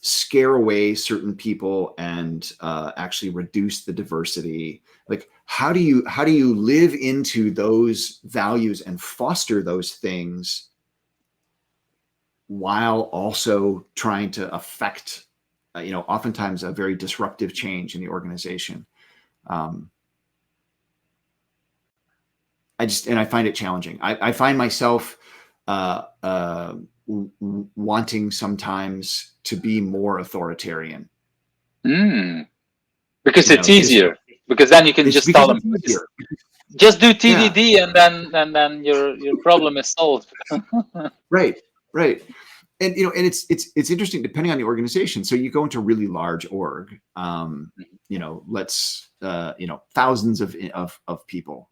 scare away certain people, and actually reduce the diversity? Like, how do you live into those values and foster those things while also trying to affect, oftentimes a very disruptive change in the organization? I find it challenging. I find myself wanting sometimes to be more authoritarian. Because it's easier. Because then you can just tell them, just do TDD, and then your problem is solved. Right. And and it's interesting depending on the organization. So you go into a really large org, let's thousands of people,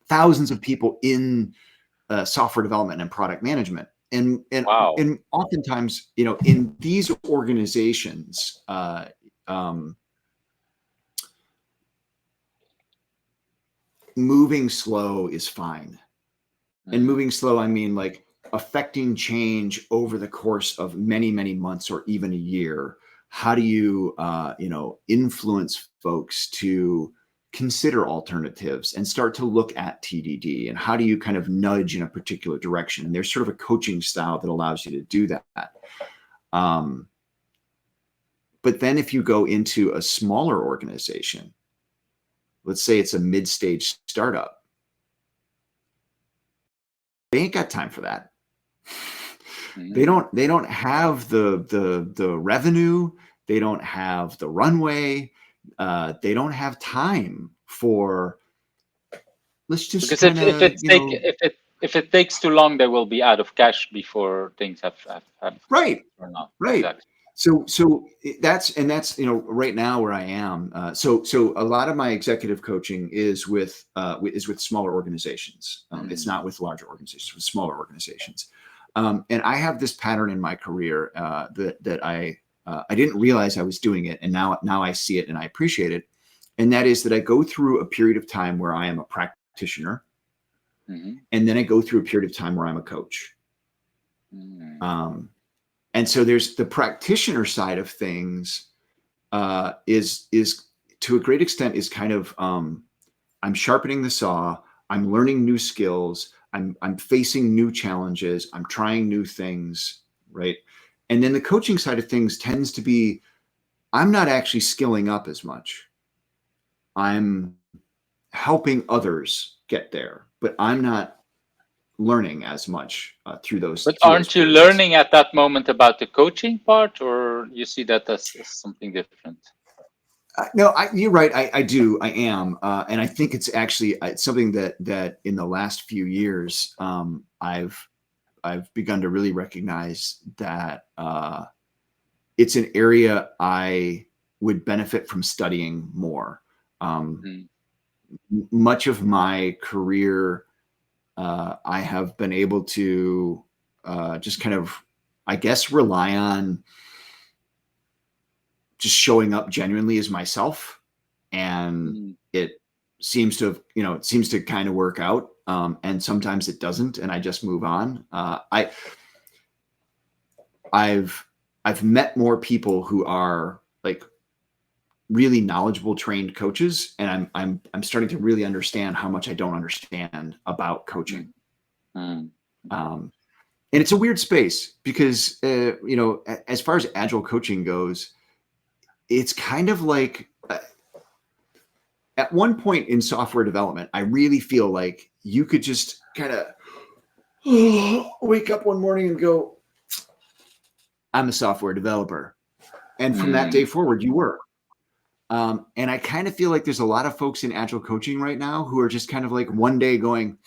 thousands of people in software development and product management, and wow. and oftentimes in these organizations, moving slow is fine. And moving slow, I mean like affecting change over the course of many, many months or even a year. How do you, influence folks to consider alternatives and start to look at TDD? And how do you kind of nudge in a particular direction? And there's sort of a coaching style that allows you to do that. But then if you go into a smaller organization, let's say it's a mid-stage startup, they ain't got time for that. They don't have the revenue. They don't have the runway. They don't have time for. Let's just because if it takes too long, they will be out of cash before things have right. Exactly. So that's right now where I am. So a lot of my executive coaching is with smaller organizations. It's not with larger organizations, with smaller organizations. And I have this pattern in my career that I didn't realize I was doing it, and now I see it and I appreciate it. And that is that I go through a period of time where I am a practitioner, and then I go through a period of time where I'm a coach. And so there's the practitioner side of things is to a great extent is kind of I'm sharpening the saw, I'm learning new skills, I'm facing new challenges, I'm trying new things, right? And then the coaching side of things tends to be I'm not actually skilling up as much. I'm helping others get there, but I'm not learning as much through those. But aren't you learning at that moment about the coaching part, or you see that as something different? No, you're right. I do. I am, and I think it's actually something that in the last few years I've begun to really recognize that it's an area I would benefit from studying more. Much of my career, I have been able to just kind of, I guess, rely on just showing up genuinely as myself, and it seems to kind of work out, and sometimes it doesn't, and I just move on. I've met more people who are like really knowledgeable, trained coaches, and I'm starting to really understand how much I don't understand about coaching. And it's a weird space because as far as agile coaching goes, it's kind of like at one point in software development, I really feel like you could just kind of wake up one morning and go, I'm a software developer. And from that day forward, you were. And I kind of feel like there's a lot of folks in agile coaching right now who are just kind of like one day going,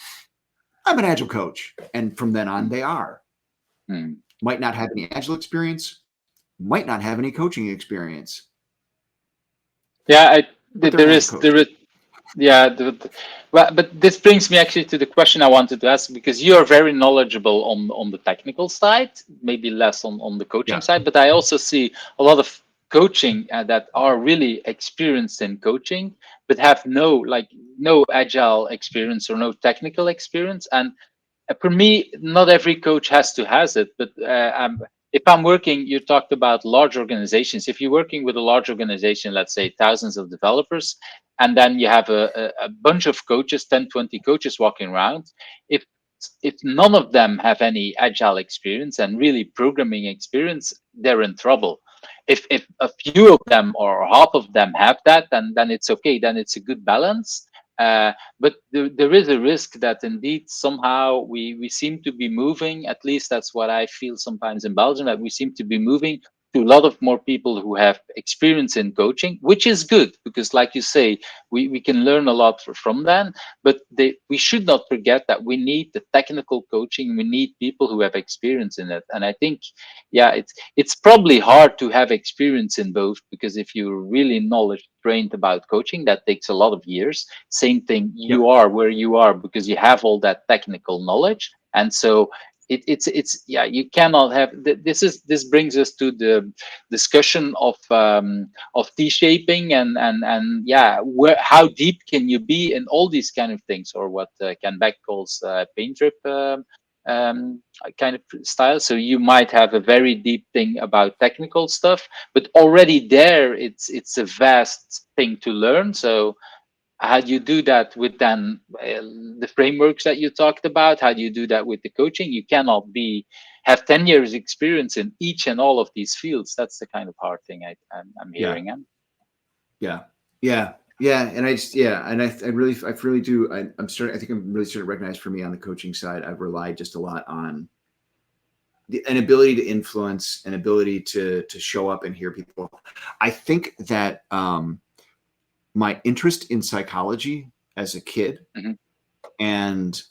I'm an agile coach. And from then on, they are. Mm. Might not have any agile experience, might not have any coaching experience, Yeah, but they're there agile is coach. yeah, well, but this brings me actually to the question I wanted to ask, because you are very knowledgeable on the technical side, maybe less on the coaching Yeah. side, but I also see a lot of coaching that are really experienced in coaching, but have no agile experience or no technical experience. And for me, not every coach has to has it, but if I'm working, you talked about large organizations. If you're working with a large organization, let's say thousands of developers, and then you have a bunch of coaches, 10, 20 coaches walking around, if if none of them have any agile experience and really programming experience, they're in trouble. If a few of them or half of them have that, then it's okay. Then it's a good balance. But there is a risk that indeed somehow we seem to be moving, at least that's what I feel sometimes in Belgium, that we seem to be moving to a lot of more people who have experience in coaching, which is good because, like you say, we can learn a lot from them. But we should not forget that we need the technical coaching. We need people who have experience in it. And I think, yeah, it's probably hard to have experience in both, because if you're really knowledge trained about coaching, that takes a lot of years. Same thing, Yep. you are where you are because you have all that technical knowledge. And so it's yeah, you cannot have this brings us to the discussion of t-shaping and yeah, how deep can you be in all these kind of things, or what Ken Beck calls paint drip kind of style. So you might have a very deep thing about technical stuff, but already there it's a vast thing to learn. So how do you do that with then the frameworks that you talked about? How do you do that with the coaching? You cannot have 10 years experience in each and all of these fields. That's the kind of hard thing I'm Yeah. hearing. Yeah. Yeah. Yeah. And I really do. I'm starting, I think I'm really starting to recognize, for me on the coaching side, I've relied just a lot on an ability to influence, an ability to show up and hear people. I think that my interest in psychology as a kid, Mhm. and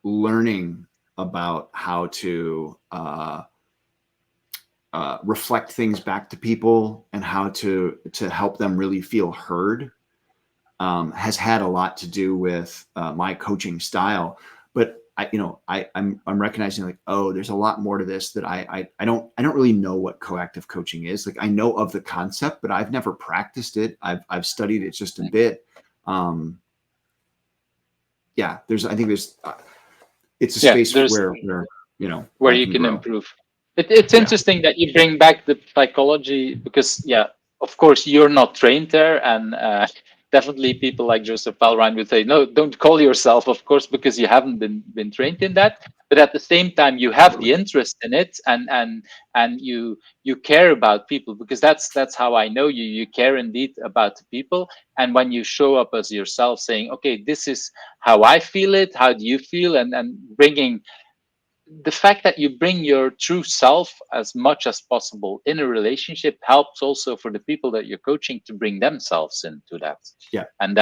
learning about how to reflect things back to people and how to help them really feel heard has had a lot to do with my coaching style. But I'm recognizing, like, oh, there's a lot more to this that I don't really know what coactive coaching is. Like, I know of the concept, but I've never practiced it. I've studied it just a bit. Yeah, I think it's a Yeah, space there's where where I you can can grow. improve. It's Yeah. interesting that you bring back the psychology, because yeah, of course you're not trained there, and definitely people like Joseph Palrine would say, no, don't call yourself, of course, because you haven't been trained in that. But at the same time, you have the interest in it, and you care about people, because that's how I know you. You care indeed about the people, and when you show up as yourself, saying, okay, this is how I feel it. How do you feel? And bringing the fact that you bring your true self as much as possible in a relationship helps also for the people that you're coaching to bring themselves into that. Yeah. And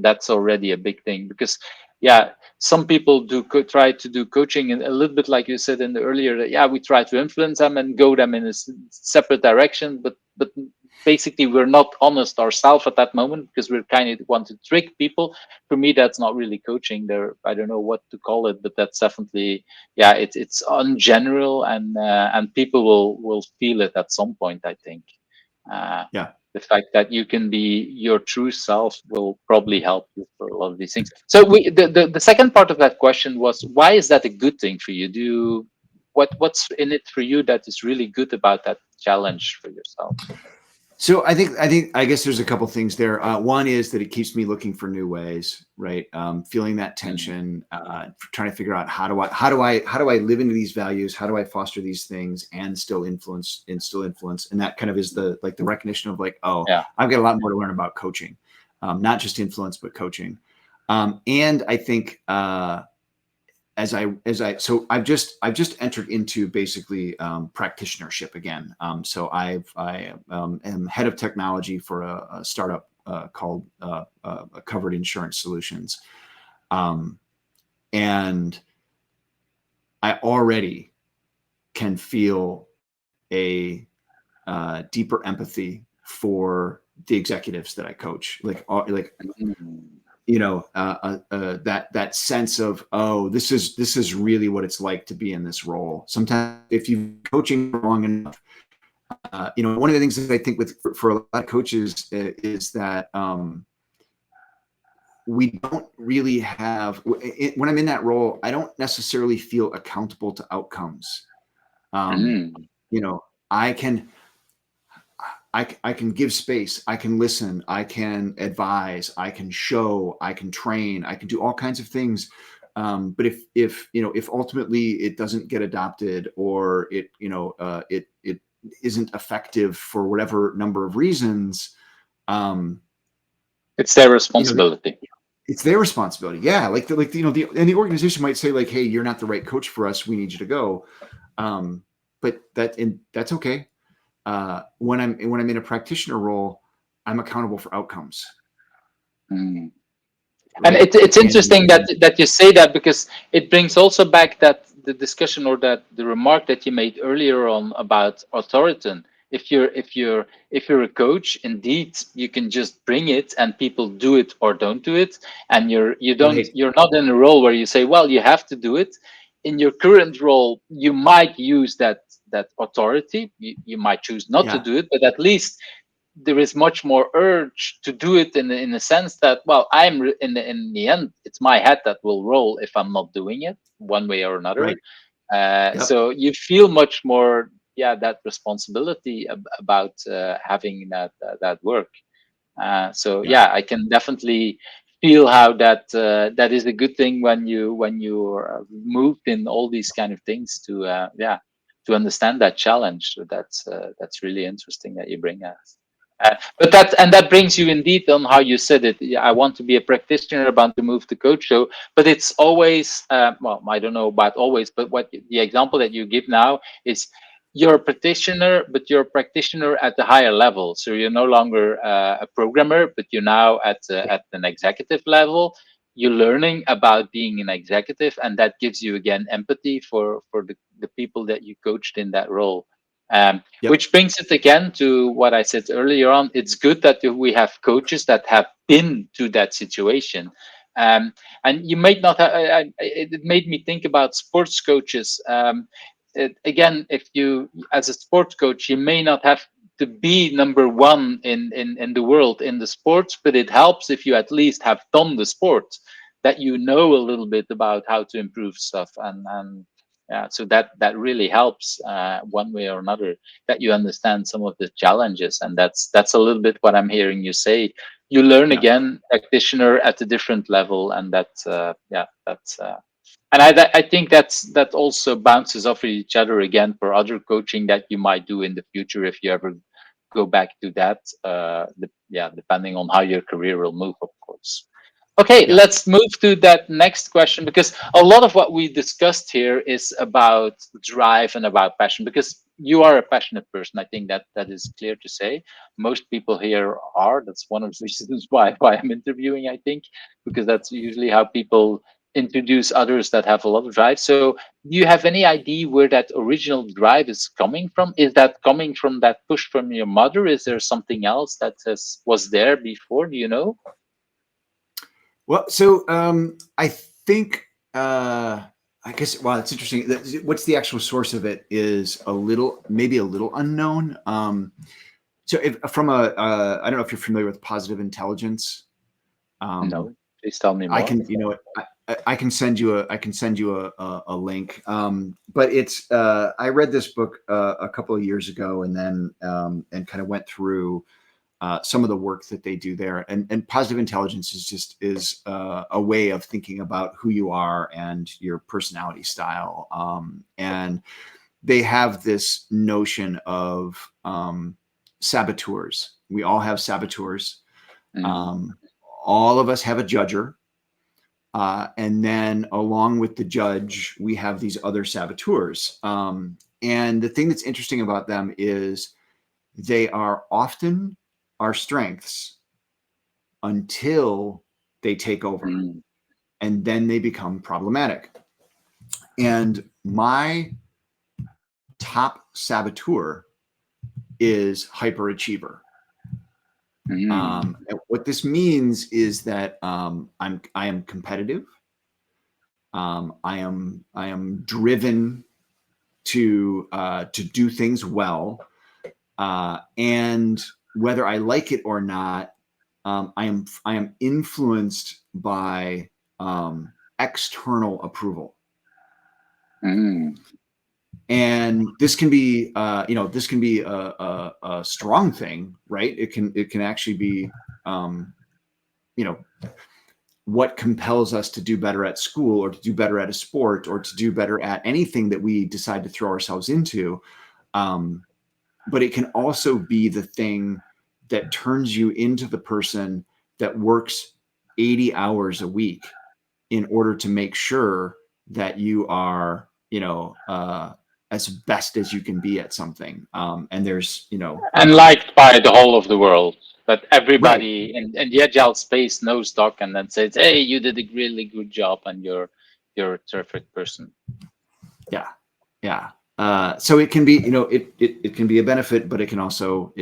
that's already a big thing, because yeah, some people try to do coaching a little bit like you said in the earlier, that yeah, we try to influence them and go them in a separate direction, but basically we're not honest ourselves at that moment, because we're kind of want to trick people. For me, that's not really coaching there. I don't know what to call it, but that's definitely, yeah, it's on general, and people will feel it at some point, I think. Yeah. The fact that you can be your true self will probably help you for a lot of these things. So the second part of that question was, why is that a good thing for you? What's in it for you that is really good about that challenge for yourself? So I guess there's a couple things there. One is that it keeps me looking for new ways, right? Feeling that tension, trying to figure out how do I live into these values? How do I foster these things and still influence? And that kind of is the recognition of, like, oh, Yeah. I've got a lot more to learn about coaching, not just influence, but coaching. And I think so I've just entered into basically practitionership again. So I am head of technology for a startup called Covered Insurance Solutions. And I already can feel a deeper empathy for the executives that I coach. Like Mm. that sense of, oh, this is really what it's like to be in this role. Sometimes if you've been coaching for long enough, one of the things that I think for a lot of coaches is that we don't really have, when I'm in that role, I don't necessarily feel accountable to outcomes. Um, Mm. you know, I can I can give space, I can listen, I can advise, I can show, I can train, I can do all kinds of things. But if ultimately it doesn't get adopted, or it isn't effective for whatever number of reasons, um, It's their you know, responsibility. it's their responsibility. Yeah, and the organization might say, like, hey, you're not the right coach for us, we need you to go. But that's okay. When I'm in a practitioner role, I'm accountable for outcomes, Mm. And right? it's interesting that you say that, because it brings also back that the discussion, or that the remark that you made earlier on about authority. If you're a coach, indeed you can just bring it and people do it or don't do it, and Right. you're not in a role where you say, well, you have to do it. In your current role, you might use that authority. You might choose not to Yeah. do it, but at least there is much more urge to do it, in the sense that, well, in the end, it's my head that will roll if I'm not doing it one way or Right. another. Yep. So you feel much more, yeah, that responsibility about having that work. So Yeah. yeah, I can definitely feel how that is a good thing when you are moved in all these kind of things to understand that challenge. So that's really interesting that you bring us. But that brings you indeed on how you said it. Yeah, I want to be a practitioner, about to move to coach. So, but it's always, well, I don't know about always, but what the example that you give now is, you're a practitioner, but you're a practitioner at the higher level. So you're no longer a programmer, but you're now at an executive level. You're learning about being an executive, and that gives you again empathy for the people that you coached in that role. Yep. Which brings it again to what I said earlier on. It's good that we have coaches that have been to that situation. Um, and you might not have, it made me think about sports coaches. Again, if you, as a sports coach, you may not have to be number one in the world in the sports, but it helps if you at least have done the sport, that you know a little bit about how to improve stuff. And yeah, so that really helps one way or another, that you understand some of the challenges. And that's a little bit what I'm hearing you say. You learn Yeah. again, practitioner at a different level, and that's and I think that also bounces off of each other again for other coaching that you might do in the future, if you ever go back to that. Depending on how your career will move, of course. Okay, Yeah. let's move to that next question, because a lot of what we discussed here is about drive and about passion. Because you are a passionate person, I think that is clear to say. Most people here are. That's one of the reasons why I'm interviewing, I think, because that's usually how people introduce others that have a lot of drive. So, do you have any idea where that original drive is coming from? Is that coming from that push from your mother? Is there something else that was there before? Do you know? Well, so I think I guess, well, it's interesting. What's the actual source of it is maybe a little unknown. So if from I don't know if you're familiar with positive intelligence. Um, No. Please tell me I more. can, I can send you a link. But it's I read this book a couple of years ago, and then and kind of went through some of the work that they do there. And positive intelligence is a way of thinking about who you are and your personality style. And they have this notion of saboteurs. We all have saboteurs. Mm. Um, all of us have a judger. And then along with the judge, we have these other saboteurs. And the thing that's interesting about them is they are often our strengths until they take over. Mm. and then they become problematic. And my top saboteur is hyperachiever. And what this means is that I am competitive. I am driven to do things well, and whether I like it or not, I am influenced by external approval. And this can be, this can be a strong thing, right? It can actually be, what compels us to do better at school, or to do better at a sport, or to do better at anything that we decide to throw ourselves into. But it can also be the thing that turns you into the person that works 80 hours a week in order to make sure that you are, as best as you can be at something. And there's, And liked by the whole of the world. That right. everybody in the agile space knows Doc, and then says, "Hey, you did a really good job, and you're a terrific person." Yeah, yeah. So it can be, it can be a benefit, but it can also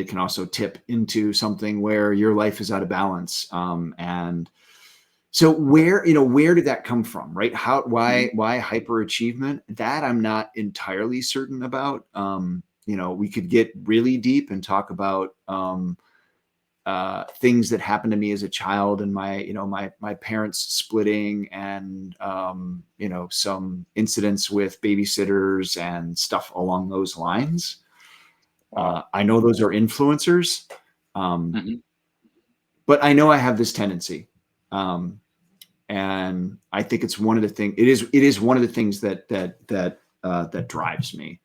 tip into something where your life is out of balance. And so where did that come from, right? Why hyperachievement? That I'm not entirely certain about. We could get really deep and talk about things that happened to me as a child, and my parents splitting, and some incidents with babysitters and stuff along those lines. I know those are influencers, but I know I have this tendency, and I think it's one of the things. It is one of the things that drives me.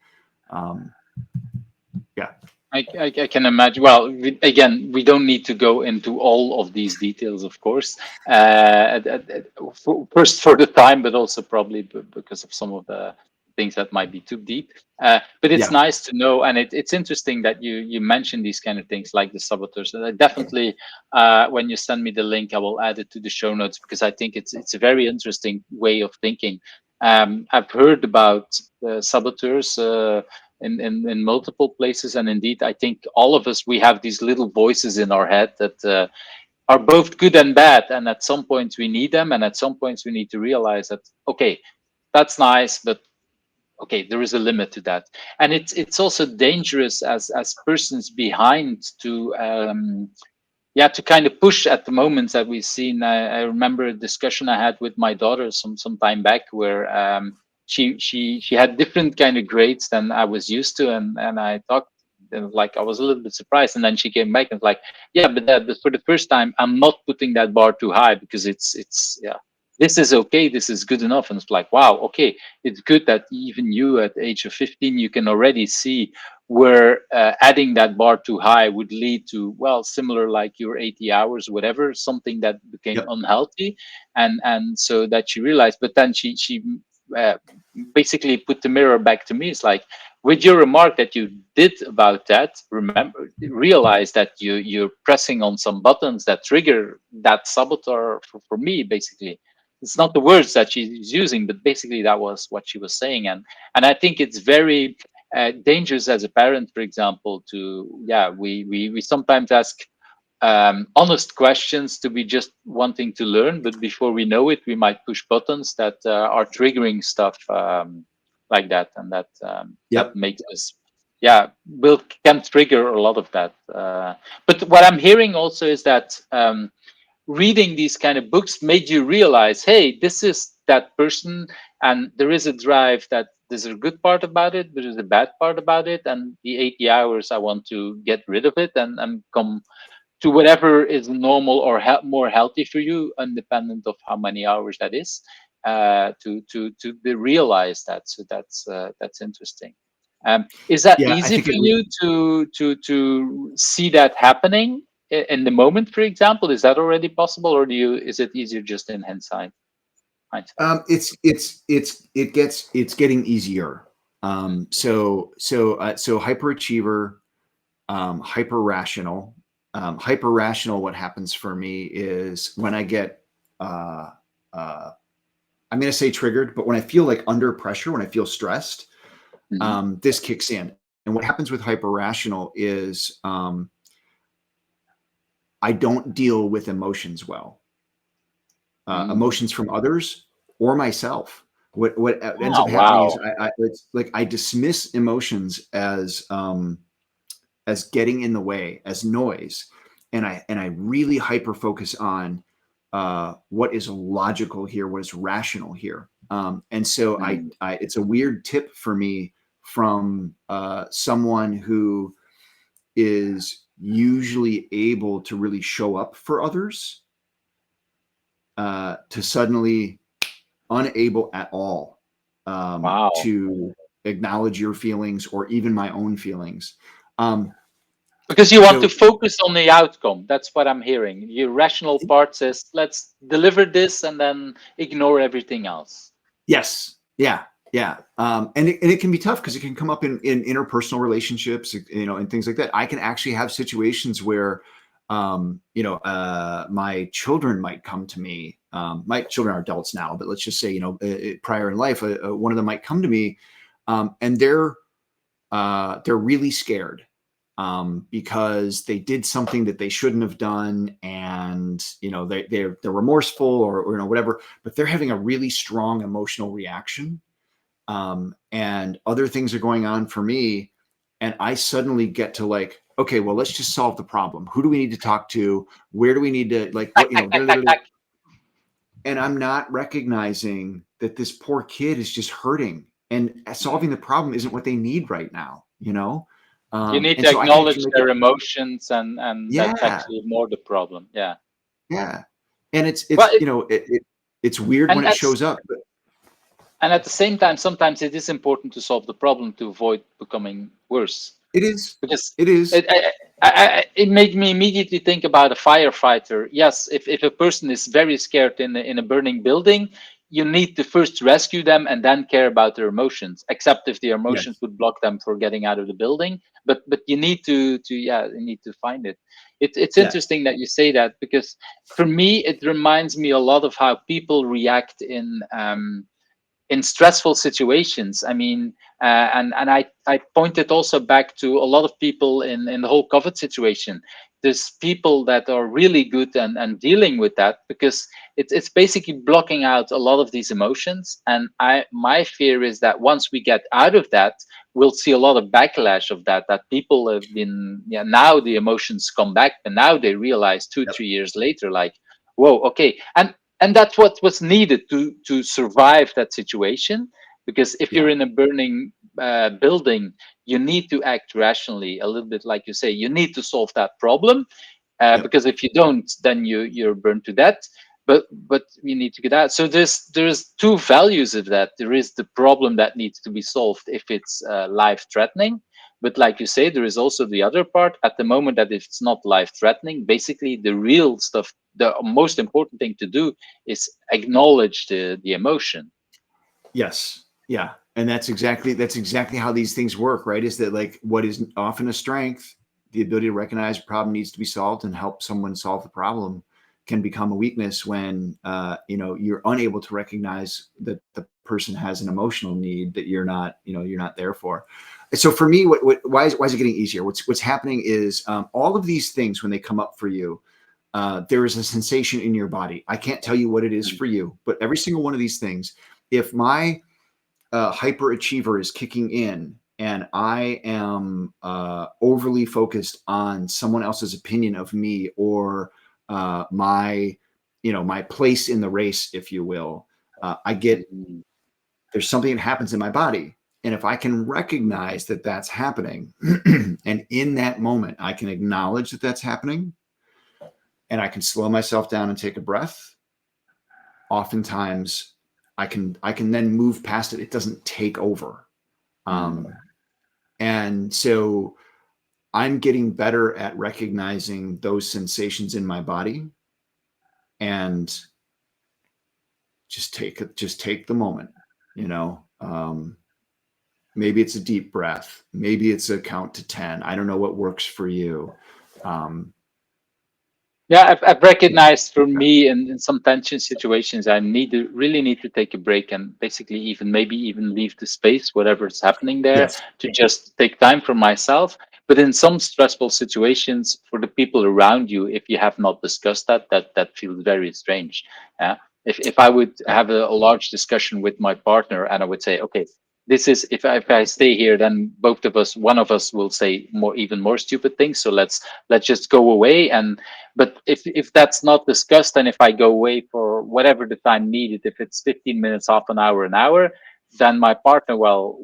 Yeah. I can imagine. Well, again, we don't need to go into all of these details, of course. First for the time, but also probably because of some of the things that might be too deep. But it's nice to know, and it's interesting that you mentioned these kind of things like the saboteurs. And I definitely, when you send me the link, I will add it to the show notes, because I think it's a very interesting way of thinking. I've heard about saboteurs. In multiple places, and indeed I think all of us, we have these little voices in our head that are both good and bad, and at some points we need them, and at some points we need to realize that, okay, that's nice, but okay, there is a limit to that. And it's also dangerous as persons behind to to kind of push at the moments that we've seen. I remember a discussion I had with my daughter some time back, where she had different kind of grades than I was used to, and I talked, like, I was a little bit surprised, and then she came back and was like, yeah, but for the first time I'm not putting that bar too high, because it's this is okay, this is good enough. And it's like, wow, okay, it's good that even you at the age of 15, you can already see where adding that bar too high would lead to, well, similar like your 80 hours, whatever, something that became unhealthy. And so that she realized, but then she uh, basically put the mirror back to me. It's like, with your remark that you did about that, realize that you're pressing on some buttons that trigger that saboteur for me, basically. It's not the words that she's using, but basically that was what she was saying. And I think it's very dangerous as a parent, for example, to we sometimes ask honest questions to be just wanting to learn, but before we know it, we might push buttons that are triggering stuff like that, and that makes us can trigger a lot of that. But what I'm hearing also is that reading these kind of books made you realize, hey, this is that person, and there is a drive that there's a good part about it, there is a bad part about it, and the 80 hours I want to get rid of it and come to whatever is normal or more healthy for you, independent of how many hours that is, to be realized that. So that's interesting. Is that Yeah, I easy think for you to see that happening in the moment, for example? Is that already possible, or is it easier just in hindsight? it's getting easier. So hyperachiever, hyper rational. Hyper rational, what happens for me is when I get I'm going to say triggered, but when I feel like under pressure, when I feel stressed, Hmm. this kicks in. And what happens with hyper rational is I don't deal with emotions well, Mm. emotions from others or myself. What ends Ah, up happening is wow. it's like I dismiss emotions as getting in the way, as noise, and I really hyper focus on what is logical here, what is rational here. And so Mm. it's a weird tip for me from someone who is usually able to really show up for others, to suddenly unable at all Wow. to acknowledge your feelings or even my own feelings. Um, Because you want to so focus on the outcome. That's what I'm hearing. Your rational part says, let's deliver this and then ignore everything else. yes, yeah, yeah, and it can be tough because it can come up in interpersonal relationships, and things like that. I can actually have situations where, my children might come to me. My children are adults now, but let's just say, prior in life, one of them might come to me, and they're really scared, because they did something that they shouldn't have done, and they're remorseful, or whatever, but they're having a really strong emotional reaction, and other things are going on for me, and I suddenly get to, like, okay, well, let's just solve the problem. Who do we need to talk to? Where do we need to, like, Tack, what, tack, tack, tack, tack. and I'm not recognizing that this poor kid is just hurting, and solving the problem isn't what they need right now, You need and to so I can actually acknowledge make it. their emotions, and that's Yeah, actually more the problem. Yeah. yeah, and it's Well, it's you know it's weird when and it at shows up, but at the same time, sometimes it is important to solve the problem to avoid becoming worse. it is, Because it is, it made me immediately think about a firefighter. Yes, if a person is very scared in a burning building, you need to first rescue them and then care about their emotions. Except if the emotions yes, would block them for getting out of the building. But you need to yeah, you need to find it. It's yes, interesting that you say that, because for me it reminds me a lot of how people react in stressful situations. I mean, and I pointed also back to a lot of people in the whole COVID situation. There's people that are really good and dealing with that, because it's basically blocking out a lot of these emotions. And my fear is that once we get out of that, we'll see a lot of backlash of that. That people have been, yeah, now the emotions come back, and now they realize two yep, three years later, like, whoa, okay. And that's what was needed to survive that situation. Because if you're yeah, in a burning building, you need to act rationally, a little bit like you say. You need to solve that problem, yep, because if you don't, then you're burned to death. But you need to get out. So there's two values of that. There is the problem that needs to be solved if it's life threatening. But like you say, there is also the other part. At the moment that it's not life threatening, basically the real stuff, the most important thing to do is acknowledge the emotion. yes, yeah, and that's exactly how these things work, right? Is that, like, what is often a strength, the ability to recognize a problem needs to be solved and help someone solve the problem, can become a weakness when you're unable to recognize that the person has an emotional need that you're not there for. So for me, why is it getting easier? What's happening is, all of these things, when they come up for you, there is a sensation in your body. I can't tell you what it is Mm. for you, but every single one of these things, if my hyperachiever is kicking in and I am overly focused on someone else's opinion of me, or my place in the race, if you will, I get Mhm. there's something that happens in my body. And if I can recognize that that's happening, and in that moment, I can acknowledge that that's happening, and I can slow myself down and take a breath, oftentimes I can then move past it. It doesn't take over. Mm. Um, and so I'm getting better at recognizing those sensations in my body, and just take the moment, you know. Maybe it's a deep breath, maybe it's a count to 10. I don't know what works for you. Um, Yeah, I've recognized for me in some tension situations, I really need to take a break and basically even maybe even leave the space, whatever's happening there, Yes. to just take time for myself. But in some stressful situations, for the people around you, if you have not discussed that, that feels very strange. Yeah. If I would Yeah. have a large discussion with my partner and I would say, okay, this is if I stay here, then both of us, one of us will say more even more stupid things. So let's just go away. And but if that's not discussed, and if I go away for whatever the time needed, if it's 15 minutes, half an hour, then my partner, well,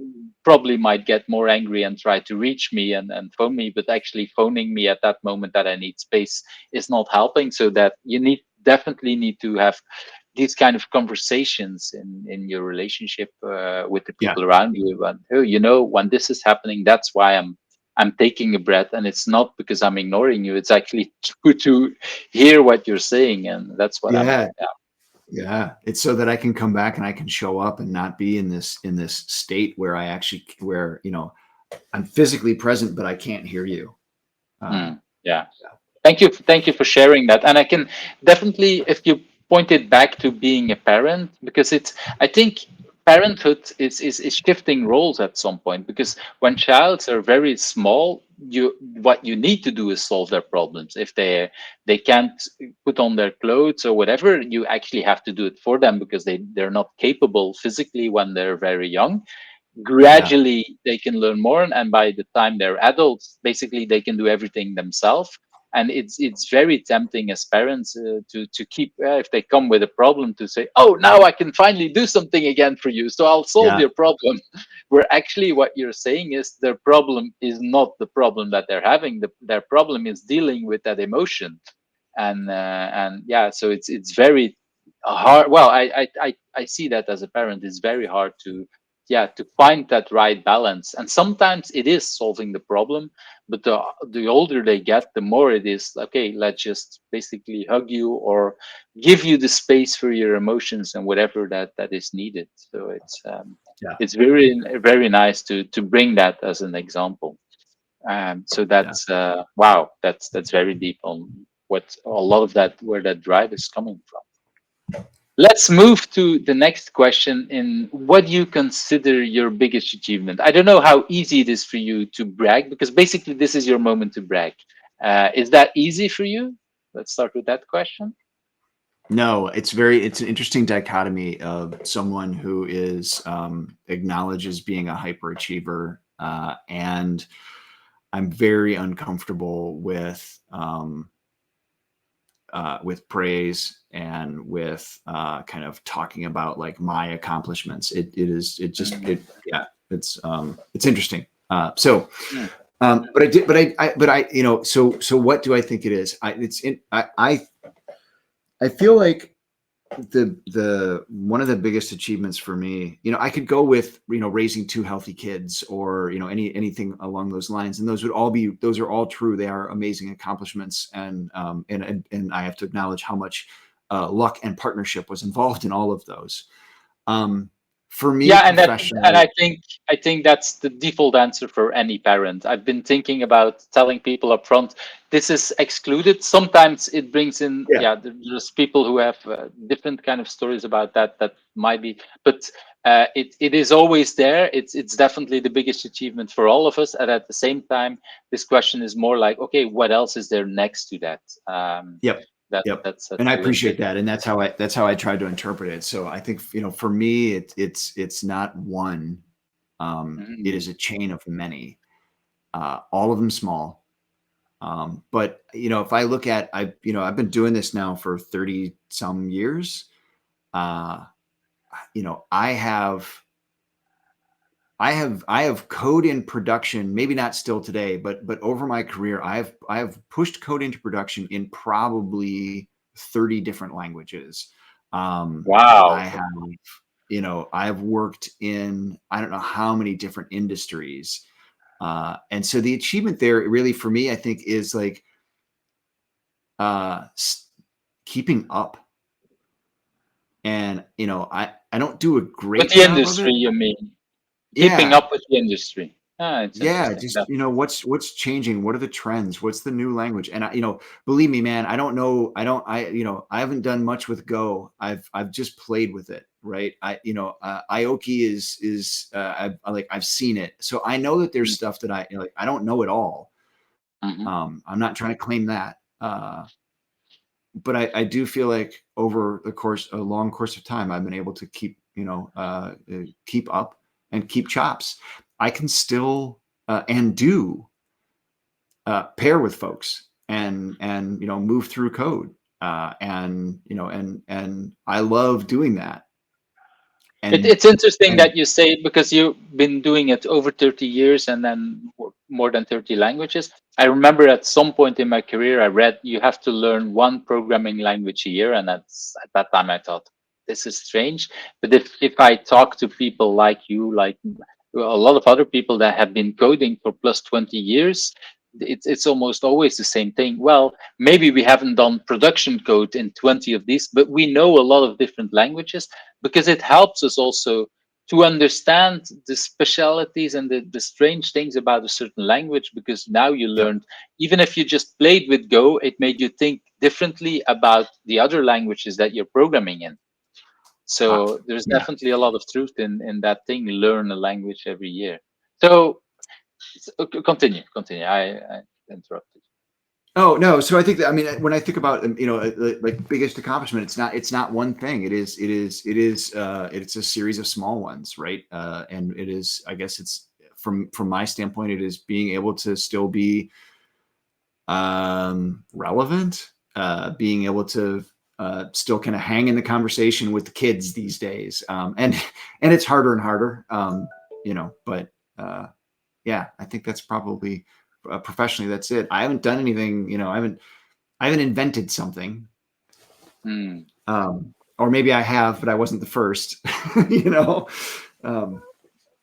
probably might get more angry and try to reach me and phone me. But actually phoning me at that moment that I need space is not helping. So that you definitely need to have these kind of conversations in your relationship with the Yeah. people around you. And oh, you know, when this is happening, that's why I'm taking a breath, and it's not because I'm ignoring you. It's actually to hear what you're saying, and that's what I'm. Yeah. Yeah. Yeah. It's so that I can come back and I can show up and not be in this state where I actually where, I'm physically present, but I can't hear you. Um, Yeah. Thank you for sharing that. And I can definitely, if you point it back to being a parent, because I think parenthood is shifting roles at some point. Because when childs are very small, what you need to do is solve their problems. If they can't put on their clothes or whatever, you actually have to do it for them because they're not capable physically when they're very young. yeah. Gradually they can learn more, and by the time they're adults, basically they can do everything themselves. And it's very tempting as parents to keep if they come with a problem, to say, oh, now I can finally do something again for you, so I'll solve Yeah. your problem. Where actually what you're saying is their problem is not the problem that they're having. Their problem is dealing with that emotion. And yeah, so it's very hard. Well, I see that as a parent, it's very hard to, yeah, to find that right balance. And sometimes it is solving the problem, but the older they get, the more it is okay, let's just basically hug you or give you the space for your emotions and whatever that is needed. So Yeah. it's very nice to bring that as an example. So Yeah. that's wow, that's very deep on what a lot of that, where that drive is coming from. Let's move to the next question. In what do you consider your biggest achievement? I don't know how easy it is for you to brag, because basically this is your moment to brag. Is that easy for you? Let's start with that question. No, it's an interesting dichotomy of someone who is acknowledges being a hyperachiever, and I'm very uncomfortable with praise and with kind of talking about like my accomplishments. It just Mm, it yeah, it's interesting. mm, But I did but I so what do I think it is? I feel like the one of the biggest achievements for me, I could go with raising two healthy kids, or anything along those lines, and those are all true. They are amazing accomplishments, and I have to acknowledge how much luck and partnership was involved in all of those. um for me Yeah, and professionally. I think that's the default answer for any parent. I've been thinking about telling people up front, this is excluded. Sometimes it brings in, Yeah. yeah, there's people who have different kind of stories about that might be, but it is always there. It's definitely the biggest achievement for all of us. And at the same time, this question is more like, okay, what else is there next to that? Yep. That Yep. that's And I a little appreciate bit. that. And that's how I tried to interpret it. So I think, for me, it's not one. It Mhm. is a chain of many, all of them small. But if I look at, I've been doing this now for 30 some years. Uh, I have code in production, maybe not still today, but over my career, I have pushed code into production in probably 30 different languages. I Wow. have, I have worked in, I don't know how many different industries. And so the achievement there really for me, I think, is like uh, keeping up. And, I don't do a With great the job of industry, it. you mean? Keeping Yeah. up with the industry. It's Yeah, interesting. just That what's changing? What are the trends? What's the new language? And believe me, man, I don't know. I haven't done much with Go. I've just played with it, right? Aoki I've seen it, so I know that there's stuff that I don't know it all. Mhm. I'm not trying to claim that, but I do feel like over a long course of time, I've been able to keep up and keep chops. I can still and do pair with folks and move through code, and I love doing that. And It's interesting and that you say, because you've been doing it over 30 years and then more than 30 languages. I remember at some point in my career, I read you have to learn one programming language a year. And at that time I thought, this is strange. But if I talk to people like you, like a lot of other people that have been coding for plus 20 years, it's almost always the same thing. Well, maybe we haven't done production code in 20 of these, but we know a lot of different languages, because it helps us also to understand the specialities and the strange things about a certain language. Because now you yep, learned, even if you just played with Go, it made you think differently about the other languages that you're programming in. uh, So there's yeah. definitely a lot of truth in that thing, learn a language every year. So continue. I interrupted. Oh no, so I think that, when I think about like biggest accomplishment, it's not one thing. It's a series of small ones, right? And it is, I guess, it's from my standpoint, it is being able to still be relevant, being able to still kind of hang in the conversation with the kids these days, and it's harder and harder, but yeah, I think that's probably professionally, that's it. I haven't done anything, I haven't invented something, Hmm. or maybe I have, but I wasn't the first. you know, um,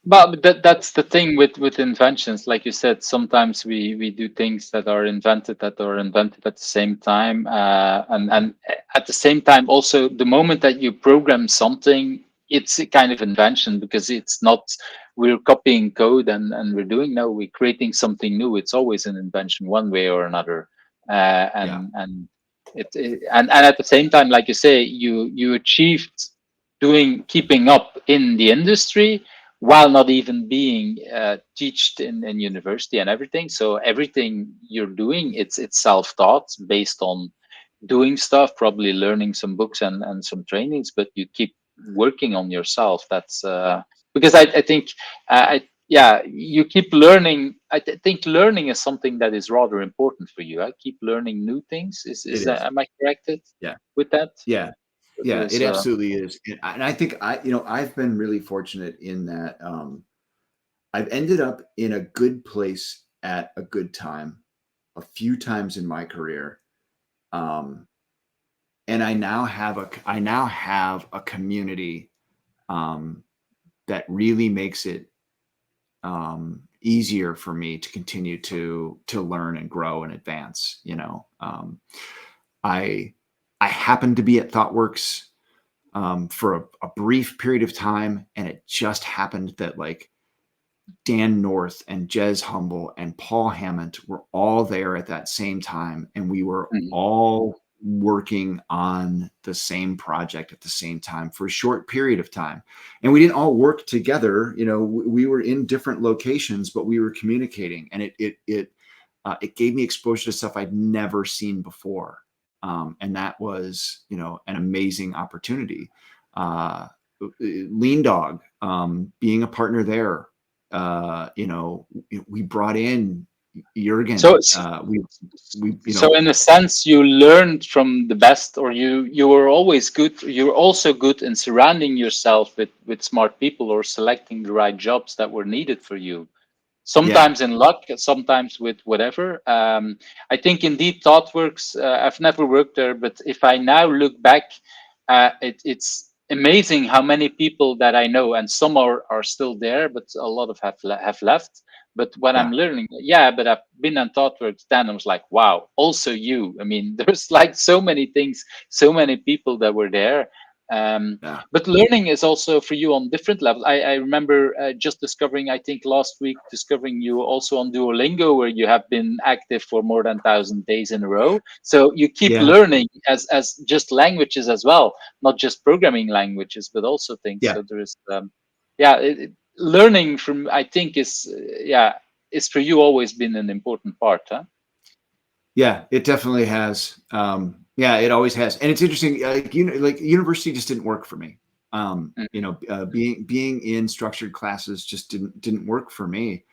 But that's the thing with inventions. Like you said, sometimes we do things that are invented at the same time, and at the same time also, the moment that you program something, it's a kind of invention, because it's not we're copying code and we're doing, no, we're creating something new. It's always an invention one way or another, yeah, and and at the same time, like you say, you achieved doing keeping up in the industry while not even being taught in university and everything. So everything you're doing, it's self-taught based on doing stuff, probably learning some books and some trainings, but you keep working on yourself. That's because I think yeah, you keep learning. Think learning is something that is rather important for you. I keep learning new things. it Is that, is. am I corrected Yeah, with that? yeah, yeah. There's It absolutely is, and I think I've been really fortunate in that I've ended up in a good place at a good time a few times in my career. Um, and I now have a community um, that really makes it easier for me to continue to learn and grow and advance. I I happened to be at ThoughtWorks for a brief period of time, and it just happened that like Dan North and Jez Humble and Paul Hammond were all there at that same time, and we were Mhm. all working on the same project at the same time for a short period of time. And we didn't all work together. We were in different locations, but we were communicating, and it gave me exposure to stuff I'd never seen before. And that was, an amazing opportunity. Lean Dog, being a partner there, we brought in So Jurgen. We, So in a sense, you learned from the best, or you were always good. You're also good in surrounding yourself with smart people, or selecting the right jobs that were needed for you. yeah, Sometimes in luck, sometimes with whatever. I think indeed ThoughtWorks. I've never worked there, but if I now look back, it's amazing how many people that I know, and some are still there, but a lot of have left. But when I'm yeah, learning, yeah, but I've been on ThoughtWorks, then I was like, wow, also you. I mean, there's like so many things, so many people that were there. Yeah. But learning is also for you on different levels. I remember just discovering, I think last week, discovering you also on Duolingo, where you have been active for more than 1,000 days in a row. So you keep Yeah. learning as just languages as well, not just programming languages, but also things. Yeah. So there is, yeah, learning from, I think, yeah, is for you always been an important part, huh? Yeah, it definitely has. Yeah, it always has. And it's interesting, like university just didn't work for me. Being in structured classes just didn't work for me.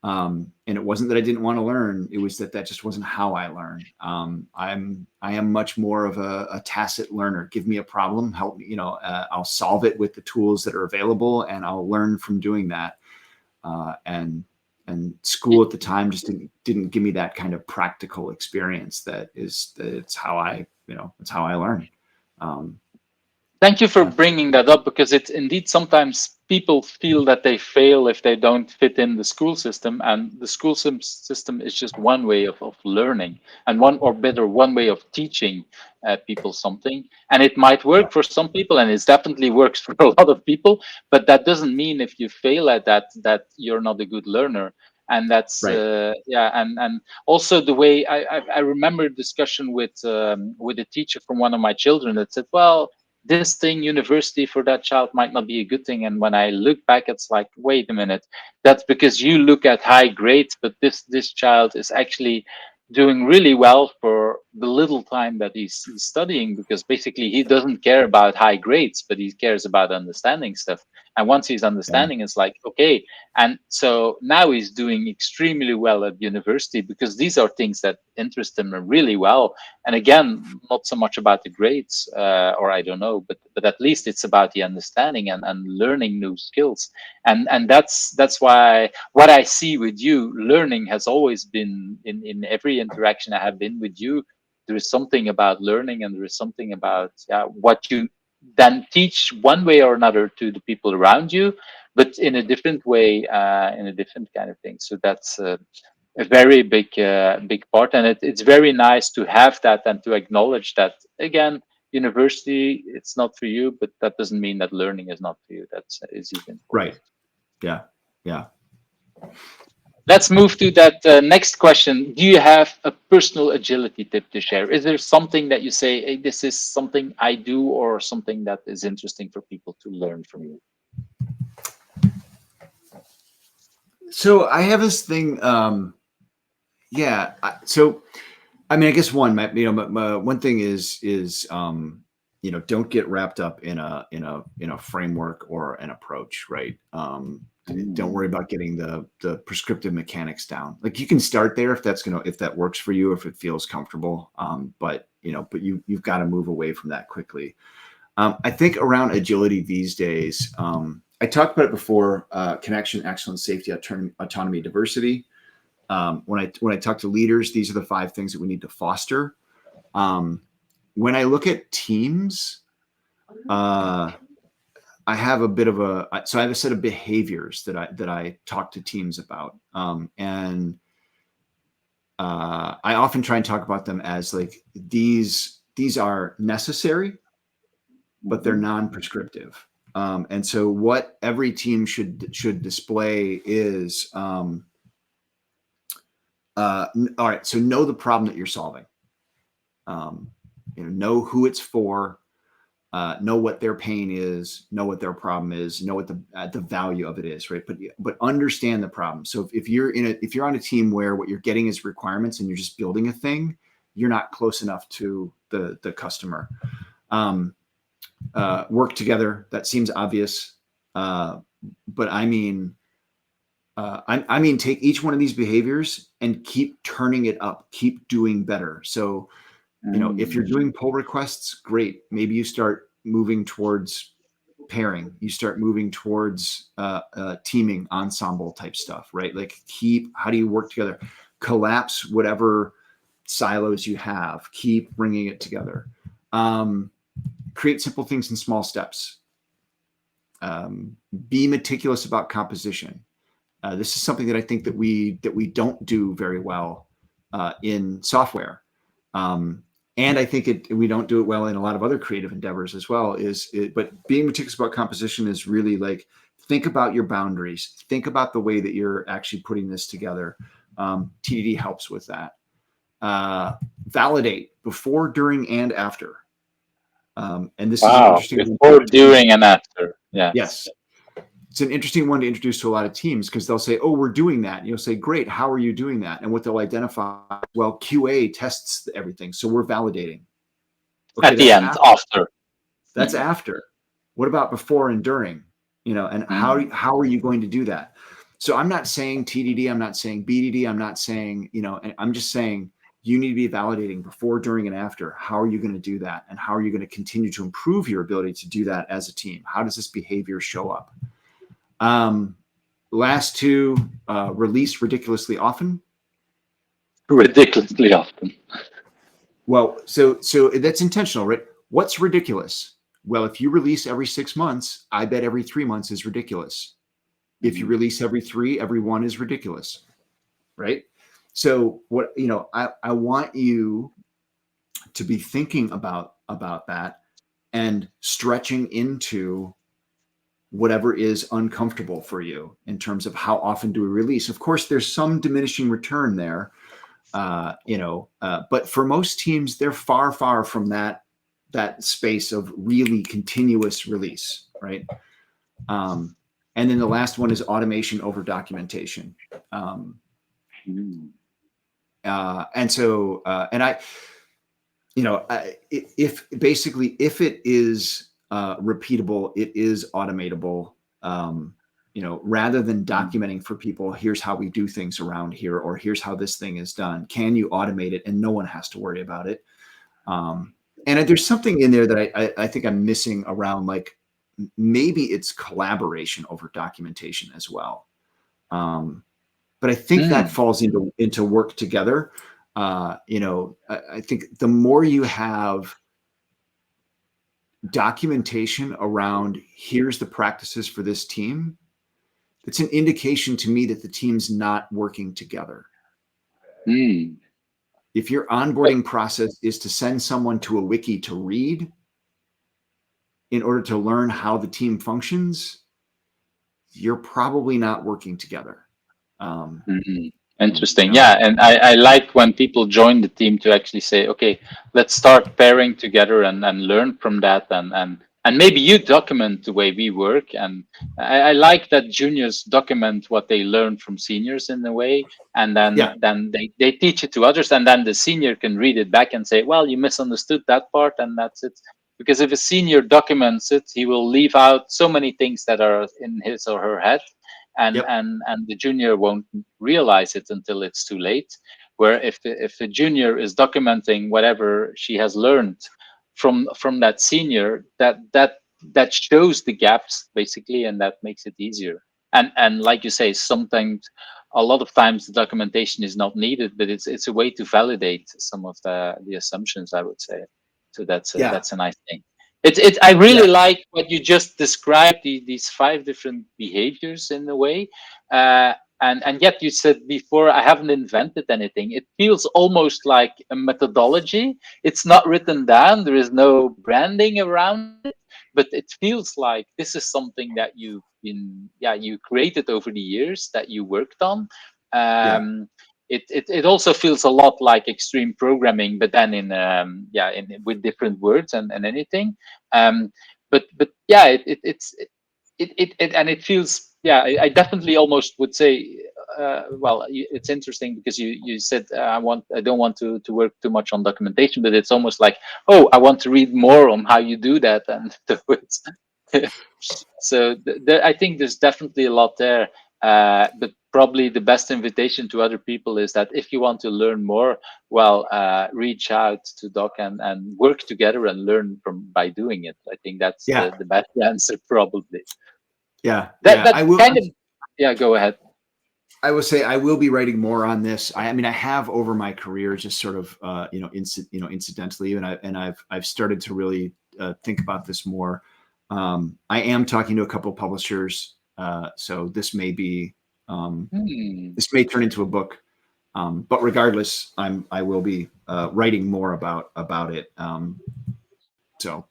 And it wasn't that I didn't want to learn. It was that just wasn't how I learn. I am much more of a tacit learner. Give me a problem, help me, I'll solve it with the tools that are available, and I'll learn from doing that. And school at the time just didn't give me that kind of practical experience. It's how I learn. Thank you for Yeah. bringing that up, because it's indeed sometimes people feel that they fail if they don't fit in the school system, and the school system is just one way of learning, and one way of teaching people something. And it might work for some people, and it definitely works for a lot of people, but that doesn't mean if you fail at that you're not a good learner. And that's Right. yeah, and also the way I remember a discussion with a teacher from one of my children that said, well, this thing, university for that child might not be a good thing. And when I look back, it's like, wait a minute, that's because you look at high grades, but this child is actually doing really well for the little time that he's studying, because basically he doesn't care about high grades, but he cares about understanding stuff. And once he's Yeah. understanding, it's like, okay. And so now he's doing extremely well at university, because these are things that interest him really well. And again, not so much about the grades, or I don't know, but at least it's about the understanding and learning new skills. And that's why what I see with you, learning has always been in every interaction I have been with you. There is something about learning, and there is something about, yeah, what you then teach one way or another to the people around you, but in a different way, in a different kind of thing. So that's a very big part, and it's very nice to have that and to acknowledge that. Again, university, it's not for you, but that doesn't mean that learning is not for you. That's is even important. Right. Yeah. Yeah. Let's move to that next question. Do you have a personal agility tip to share? Is there something that you say, hey, this is something I do, or something that is interesting for people to learn from you? So I have this thing. Yeah. So I mean, I guess one thing is don't get wrapped up in a framework or an approach, right? Don't worry about getting the prescriptive mechanics down. Like, you can start there if that works for you, if it feels comfortable. But you've got to move away from that quickly. I think around agility these days, I talked about it before: connection, excellence, safety, autonomy, diversity. When I talk to leaders, these are the 5 things that we need to foster. When I look at teams, I have I have a set of behaviors that I talk to teams about, and I often try and talk about them as like these are necessary, but they're non-prescriptive. And so what every team should display is, all right, so know the problem that you're solving. Know who it's for, know what their pain is, know what their problem is, know what the value of it is, right? But understand the problem. So if you're on a team where what you're getting is requirements and you're just building a thing, you're not close enough to the customer. Work together. That seems obvious, but I mean, take each one of these behaviors and keep turning it up, keep doing better. So, if you're doing pull requests, great. Maybe you start moving towards pairing. You start moving towards teaming, ensemble type stuff, right? Like, how do you work together? Collapse whatever silos you have. Keep bringing it together. Create simple things in small steps. Be meticulous about composition. This is something that I think that we don't do very well in software. and I think we don't do it well in a lot of other creative endeavors as well. But being meticulous about composition is really like, think about your boundaries, think about the way that you're actually putting this together. TDD helps with that. Validate before, during, and after. And this is an Wow, interesting one before, during, and after. Yeah. Yes. It's an interesting one to introduce to a lot of teams, because they'll say, oh, we're doing that. And you'll say, great, how are you doing that? And what they'll identify, well, QA tests everything, so we're validating. Okay, At the end, after. That's after. What about before and during? And how are you going to do that? So I'm not saying TDD, I'm not saying BDD, I'm not saying, and I'm just saying you need to be validating before, during, and after. How are you going to do that? And how are you going to continue to improve your ability to do that as a team? How does this behavior show up? Last two, release ridiculously often. Ridiculously often. Well, so that's intentional, right? What's ridiculous? Well, if you release every 6 months, I bet every 3 months is ridiculous. If you release every 3, every 1 is ridiculous, right? So what, I want you to be thinking about that and stretching into whatever is uncomfortable for you in terms of how often do we release. Of course, there's some diminishing return there, but for most teams, they're far, far from that space of really continuous release, right? And then the last one is automation over documentation. And so, if it is repeatable, it is automatable, rather than documenting for people, here's how we do things around here, or here's how this thing is done. Can you automate it and no one has to worry about it? And there's something in there that I think I'm missing around, like, maybe it's collaboration over documentation as well. But I think that falls into work together. I think the more you have documentation around, here's the practices for this team, it's an indication to me that the team's not working together. If your onboarding process is to send someone to a wiki to read in order to learn how the team functions, you're probably not working together. Interesting. Yeah. And I like when people join the team to actually say, okay, let's start pairing together and learn from that. And maybe you document the way we work. And I like that juniors document what they learn from seniors in a way. And then they teach it to others. And then the senior can read it back and say, well, you misunderstood that part. And that's it. Because if a senior documents it, he will leave out so many things that are in his or her head. And the junior won't realize it until it's too late. Where if the junior is documenting whatever she has learned from that senior, that shows the gaps basically, and that makes it easier. And like you say, sometimes, a lot of times, the documentation is not needed, but it's a way to validate some of the assumptions, I would say. So that's a nice thing. I really like what you just described, these 5 different behaviors in a way. And yet you said before, I haven't invented anything. It feels almost like a methodology. It's not written down. There is no branding around it, but it feels like this is something that you created over the years, that you worked on. It also feels a lot like extreme programming, but then with different words and anything. But yeah, it feels, I definitely almost would say, it's interesting because you said I don't want to work too much on documentation, but it's almost like, oh, I want to read more on how you do that, and so I think there's definitely a lot there. But probably the best invitation to other people is that if you want to learn more, reach out to Doc and work together and learn by doing it. I think that's the best answer, probably. I will. Go ahead. I will say I will be writing more on this. I mean, I have over my career, just sort of incidentally, and I've started to really think about this more. I am talking to a couple of publishers, so this may be this may turn into a book. But regardless, I will be writing more about it. So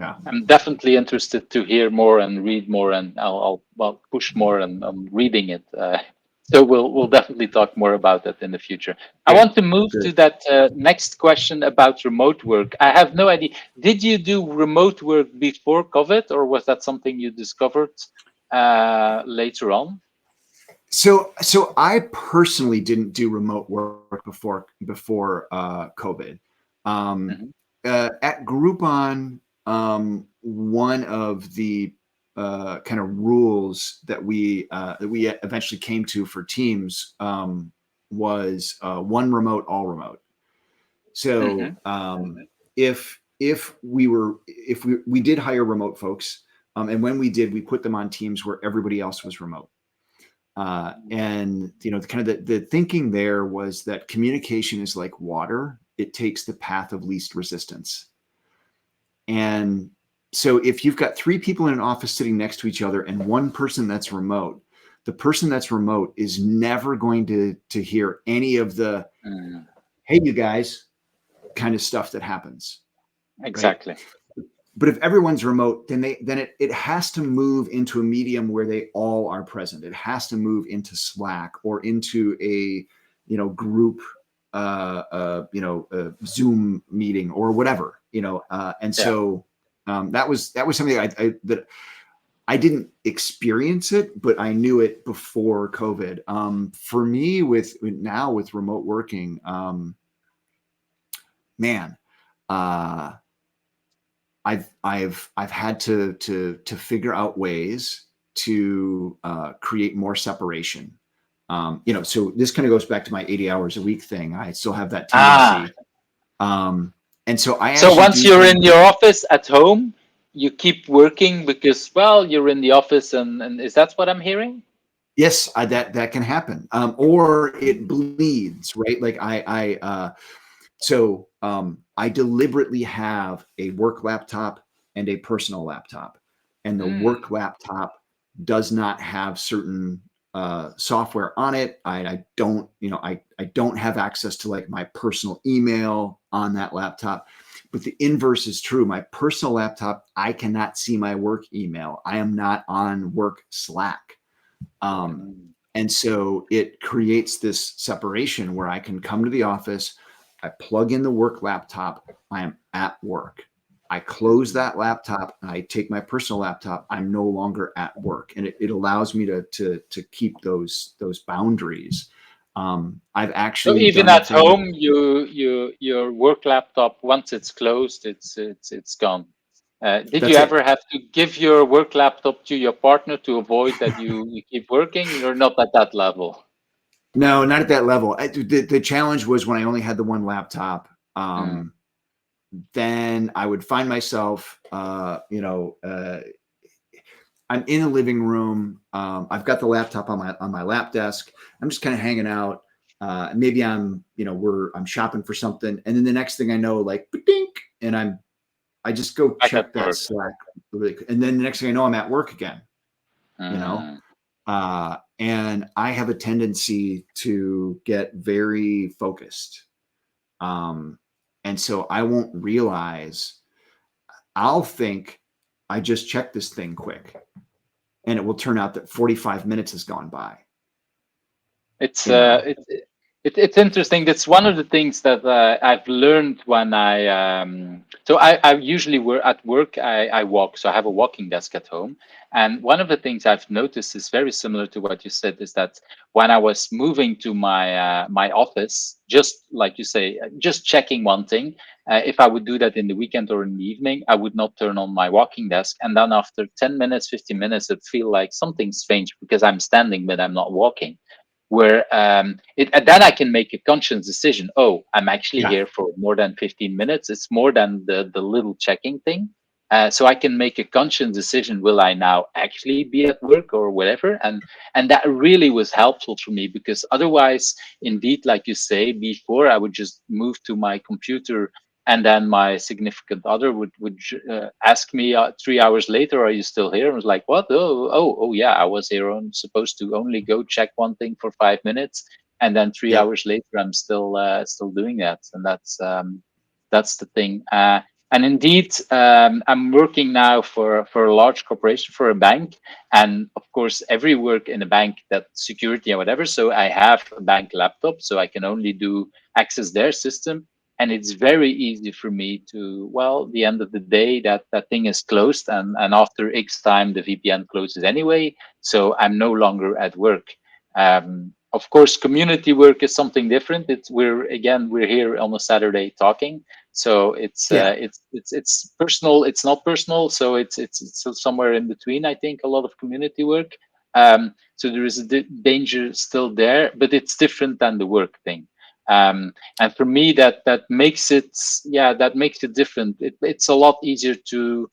yeah. I'm definitely interested to hear more and read more, and I'll well push more and reading it. So we'll definitely talk more about that in the future. I Good. want to move Good. to that next question about remote work. I have no idea. Did you do remote work before COVID, or was that something you discovered later on? So I personally didn't do remote work before COVID. Um, Hmm. at Groupon, one of the kind of rules that we eventually came to for teams was one remote, all remote. So Hmm. if we did hire remote folks, and when we did, we put them on teams where everybody else was remote. And kind of the thinking there was that communication is like water; it takes the path of least resistance. And so if you've got three people in an office sitting next to each other and one person that's remote, the person that's remote is never going to hear any of the Mm, "Hey, you guys" kind of stuff that happens, right? exactly. But if everyone's remote, then it has to move into a medium where they all are present. It has to move into Slack or into a group Zoom meeting or whatever, and Yeah. so that was something that I didn't experience it, but I knew it before COVID. For me, with remote working, man, uh, I've had to figure out ways to create more separation. So this kind of goes back to my 80 hours a week thing. I still have that Ah, tendency, um, and so I so actually once do you're things. in your office at home, you keep working because, well, you're in the office, and is that what I'm hearing? Yes, that can happen, or it bleeds, right? Like I deliberately have a work laptop and a personal laptop, and the Mm, work laptop does not have certain software on it. I don't, I don't have access to like my personal email on that laptop. But the inverse is true. My personal laptop, I cannot see my work email. I am not on work Slack. Um, mm. and so it creates this separation where I can come to the office, I plug in the work laptop, I am at work. I close Mm. that laptop and I take my personal laptop, I'm no longer at work. And it allows me to keep those boundaries. I've So actually even done the at thing. home, your work laptop, once it's closed, it's gone. Did you That's it. ever have to give your work laptop to your partner to avoid that you keep working? You're not at that level. No, not at that level. The challenge was when I only had the one laptop. Mm, Then I would find myself, I'm in the living room. I've got the laptop on my lap desk. I'm just kind of hanging out. Maybe I'm shopping for something, and then the next thing I know, like dink, and I just go back at check that work. Slack, and then the next thing I know, I'm at work again. You know, Mm. and I have a tendency to get very focused, um, and so I won't realize. I'll think I just checked this thing quick, and it will turn out that 45 minutes has gone by. It's You know, it's interesting. That's one of the things that I've learned when I usually work at work. I walk, so I have a walking desk at home. And one of the things I've noticed is very similar to what you said, is that when I was moving to my office, just like you say, just checking one thing. If I would do that in the weekend or in the evening, I would not turn on my walking desk. And then after 10 minutes, 15 minutes, it feel like something strange because I'm standing but I'm not walking, where and then I can make a conscious decision. Oh, I'm actually yeah, here for more than 15 minutes. It's more than the little checking thing. So I can make a conscious decision. Will I now actually be at work or whatever? And that really was helpful for me, because otherwise, indeed, like you say, before I would just move to my computer, and then my significant other would ask me 3 hours later, "Are you still here?" I was like, "What? Oh, yeah, I was here. I'm supposed to only go check one thing for 5 minutes." and then 3 Yeah. hours later I'm still doing that, and that's the thing. And indeed, I'm working now for a large corporation, for a bank, and of course, every work in a bank, that security and whatever. So I have a bank laptop, so I can only do access their system, and it's very easy for me to, well, the end of the day, that thing is closed, and after X time the VPN closes anyway, so I'm no longer at work. Of course, community work is something different. We're here on a Saturday talking, so Yeah. it's personal. It's not personal, so it's somewhere in between. I think a lot of community work. So there is a danger still there, but it's different than the work thing. And for me, that makes it, yeah, that makes it different. It's a lot easier to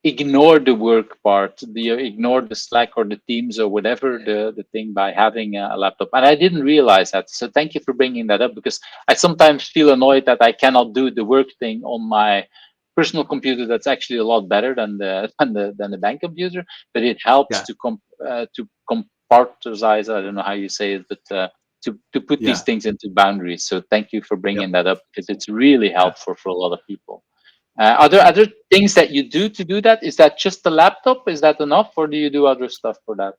ignore the work part, ignore the Slack or the Teams or whatever the thing, by having a laptop. And I didn't realize that. So thank you for bringing that up, because I sometimes feel annoyed that I cannot do the work thing on my personal computer. That's actually a lot better than the bank computer, but it helps Yeah. to compartmentalize. I don't know how you say it, but to put these Yeah. things into boundaries. So thank you for Yep. bringing that up, because it's really Yeah. helpful for a lot of people. Are there Yeah. other things that you do to do that? Is that just the laptop? Is that enough, or do you do other stuff for that?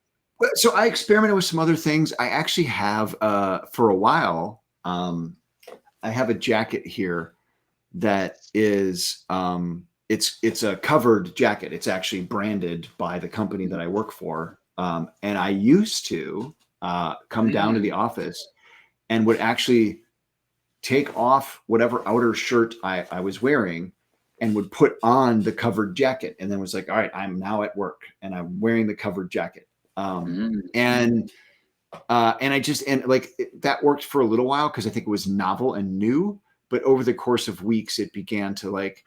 So I experimented with some other things. I actually have, for a while, I have a jacket here that is, it's a covered jacket. It's actually branded by the company that I work for. And I used to come down to the office and would actually take off whatever outer shirt I was wearing and would put on the covered jacket, and then was like, all right, I'm now at work and I'm wearing the covered jacket. And I just, and like that worked for a little while because I think it was novel and new. But over the course of weeks, it began to like,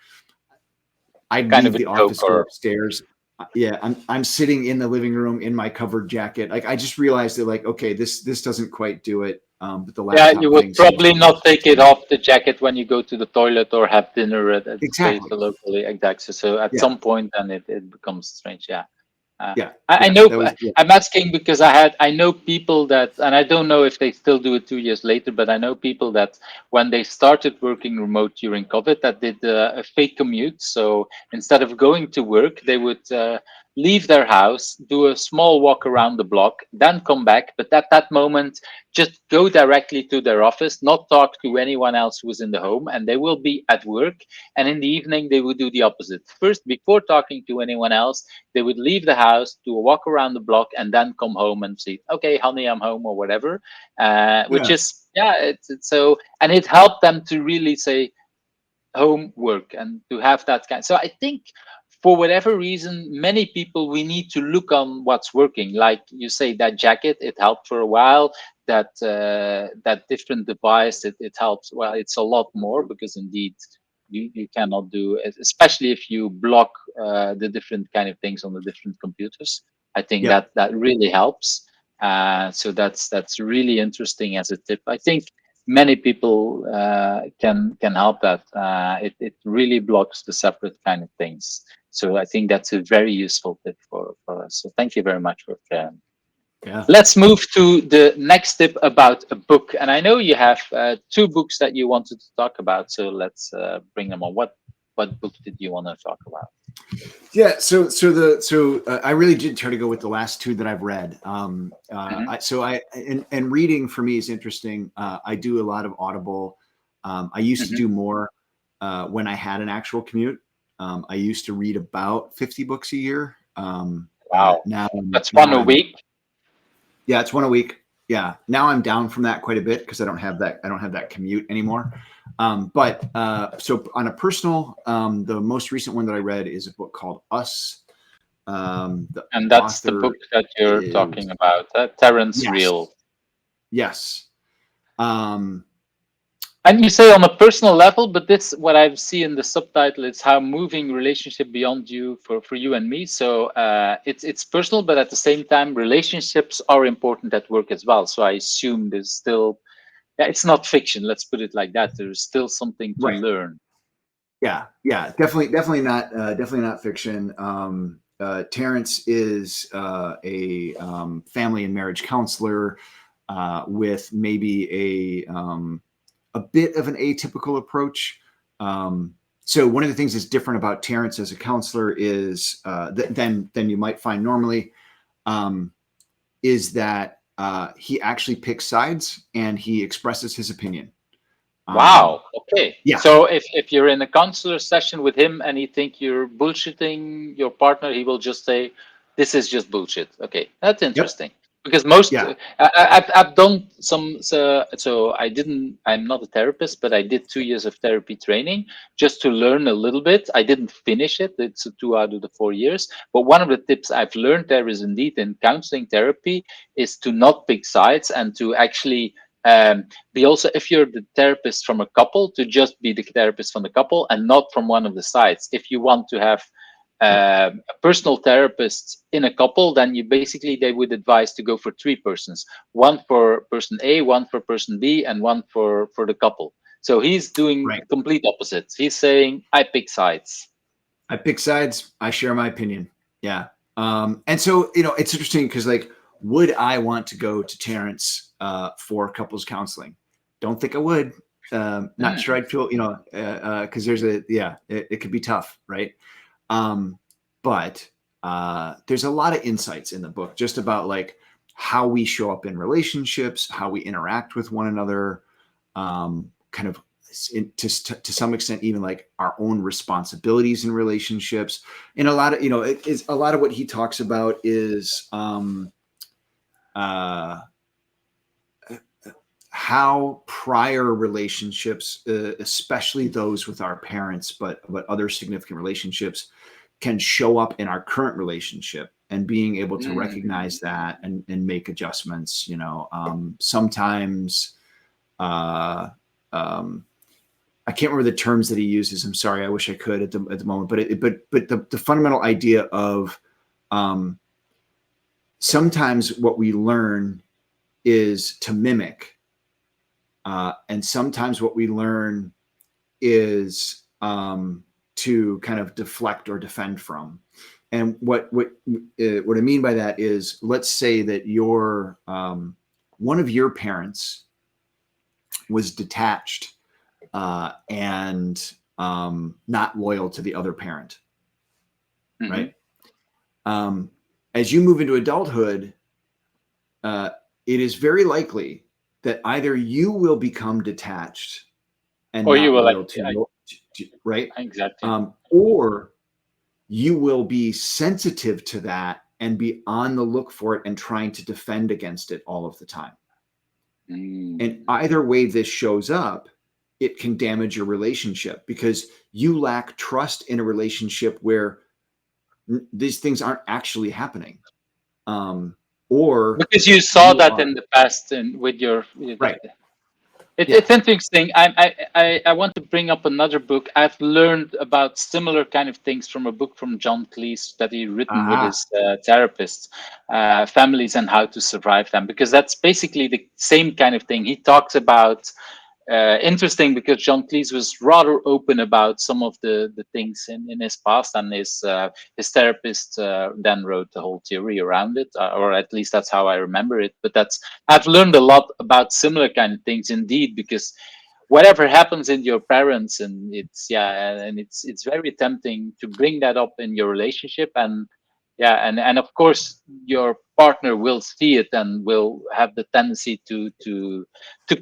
I'd Kind of leave a the joke, office, go or upstairs. Yeah, I'm sitting in the living room in my covered jacket. Like I just realized that like, okay, this doesn't quite do it. But the yeah, you laptop would thing seems probably to work not take just it fine. off the jacket when you go to the toilet or have dinner at the space Exactly. locally. Exactly. So at Yeah. some point, then it becomes strange. Yeah. Yeah. I Yeah. know. That was, yeah. I'm asking because I know people that, and I don't know if they still do it 2 years later, but I know people that when they started working remote during COVID, that did a fake commute. So instead of going to work, they would leave their house, do a small walk around the block, then come back. But at that moment, just go directly to their office, not talk to anyone else who was in the home, and they will be at work. And in the evening, they would do the opposite. First, before talking to anyone else, they would leave the house, do a walk around the block, and then come home and say, okay, honey, I'm home, or whatever. Which Yeah. is, yeah, it's so, and it helped them to really say homework and to have that kind. So I think for whatever reason, many people, we need to look on what's working. Like you say, that jacket, it helped for a while. That different device, it helps. Well, it's a lot more, because indeed you cannot do, especially if you block the different kind of things on the different computers. I think Yep. that really helps. So that's really interesting as a tip. I think many people can help that. It really blocks the separate kind of things. So I think that's a very useful tip for us. So thank you very much for sharing. Yeah. Let's move to the next tip about a book. And I know you have two books that you wanted to talk about. So let's bring them on. What book did you want to talk about? Yeah. So I really did try to go with the last two that I've read. And reading for me is interesting. I do a lot of Audible. I used to do more when I had an actual commute. I used to read about 50 books a year. Wow, Now that's now one a I'm week. Yeah, it's one a week. Yeah. Now I'm down from that quite a bit because I don't have that commute anymore. But so on a personal, the most recent one that I read is a book called Us. The And that's the author book that you're is, talking about, Terrence yes, Real. yes. Um, And you say on a personal level, but this, what I see in the subtitle, is how moving relationship beyond you for you and me. So it's personal, but at the same time, relationships are important at work as well. So I assume there's still, yeah, it's not fiction. Let's put it like that. There's still something to right. learn. Yeah. Definitely not fiction. Terrence is a family and marriage counselor. with maybe a bit of an atypical approach. So one of the things that's different about Terrence as a counselor is than you might find normally is that he actually picks sides and he expresses his opinion. Wow. Okay. Yeah. So if you're in a counselor session with him and he think you're bullshitting your partner, he will just say, "This is just bullshit." Okay, that's interesting. Because most Yeah. I've done some so I didn't I'm not a therapist, but I did 2 years of therapy training just to learn a little bit. I didn't finish it. It's 2 out of the 4 years. But one of the tips I've learned there is indeed in counseling therapy is to not pick sides and to actually be also, if you're the therapist from a couple, to just be the therapist from the couple and not from one of the sides. If you want to have a personal therapist in a couple, then you basically they would advise to go for 3 persons, one for person A, one for person B, and one for the couple. So he's doing Right. complete opposites. He's saying, I pick sides. I pick sides. I share my opinion. Yeah. And so, it's interesting because, like, would I want to go to Terrence for couples counseling? Don't think I would. Not sure I'd feel, because it could be tough, right? But there's a lot of insights in the book just about like how we show up in relationships, how we interact with one another, kind of to some extent, even like our own responsibilities in relationships. And a lot of, it is a lot of what he talks about is how prior relationships, especially those with our parents, but other significant relationships, can show up in our current relationship, and being able to recognize that and make adjustments. Sometimes I can't remember the terms that he uses. I'm sorry. I wish I could at the moment. But the fundamental idea of sometimes what we learn is to mimic, and sometimes what we learn is to kind of deflect or defend from. And what I mean by that is, let's say that your one of your parents was detached and not loyal to the other parent, right? As you move into adulthood, it is very likely that either you will become detached and Or not you will loyal to, right? Exactly. Or you will be sensitive to that and be on the look for it and trying to defend against it all of the time. And either way this shows up, it can damage your relationship because you lack trust in a relationship where these things aren't actually happening. Or because you saw you that are, in the past and with your right. It's interesting. I want to bring up another book. I've learned about similar kind of things from a book from John Cleese that he written with his therapist, Families and How to Survive Them, because that's basically the same kind of thing. He talks about interesting because John Cleese was rather open about some of the things in his past, and his therapist then wrote the whole theory around it, or at least that's how I remember it. But I've learned a lot about similar kind of things indeed, because whatever happens in your parents, and it's very tempting to bring that up in your relationship, and of course your partner will see it and will have the tendency to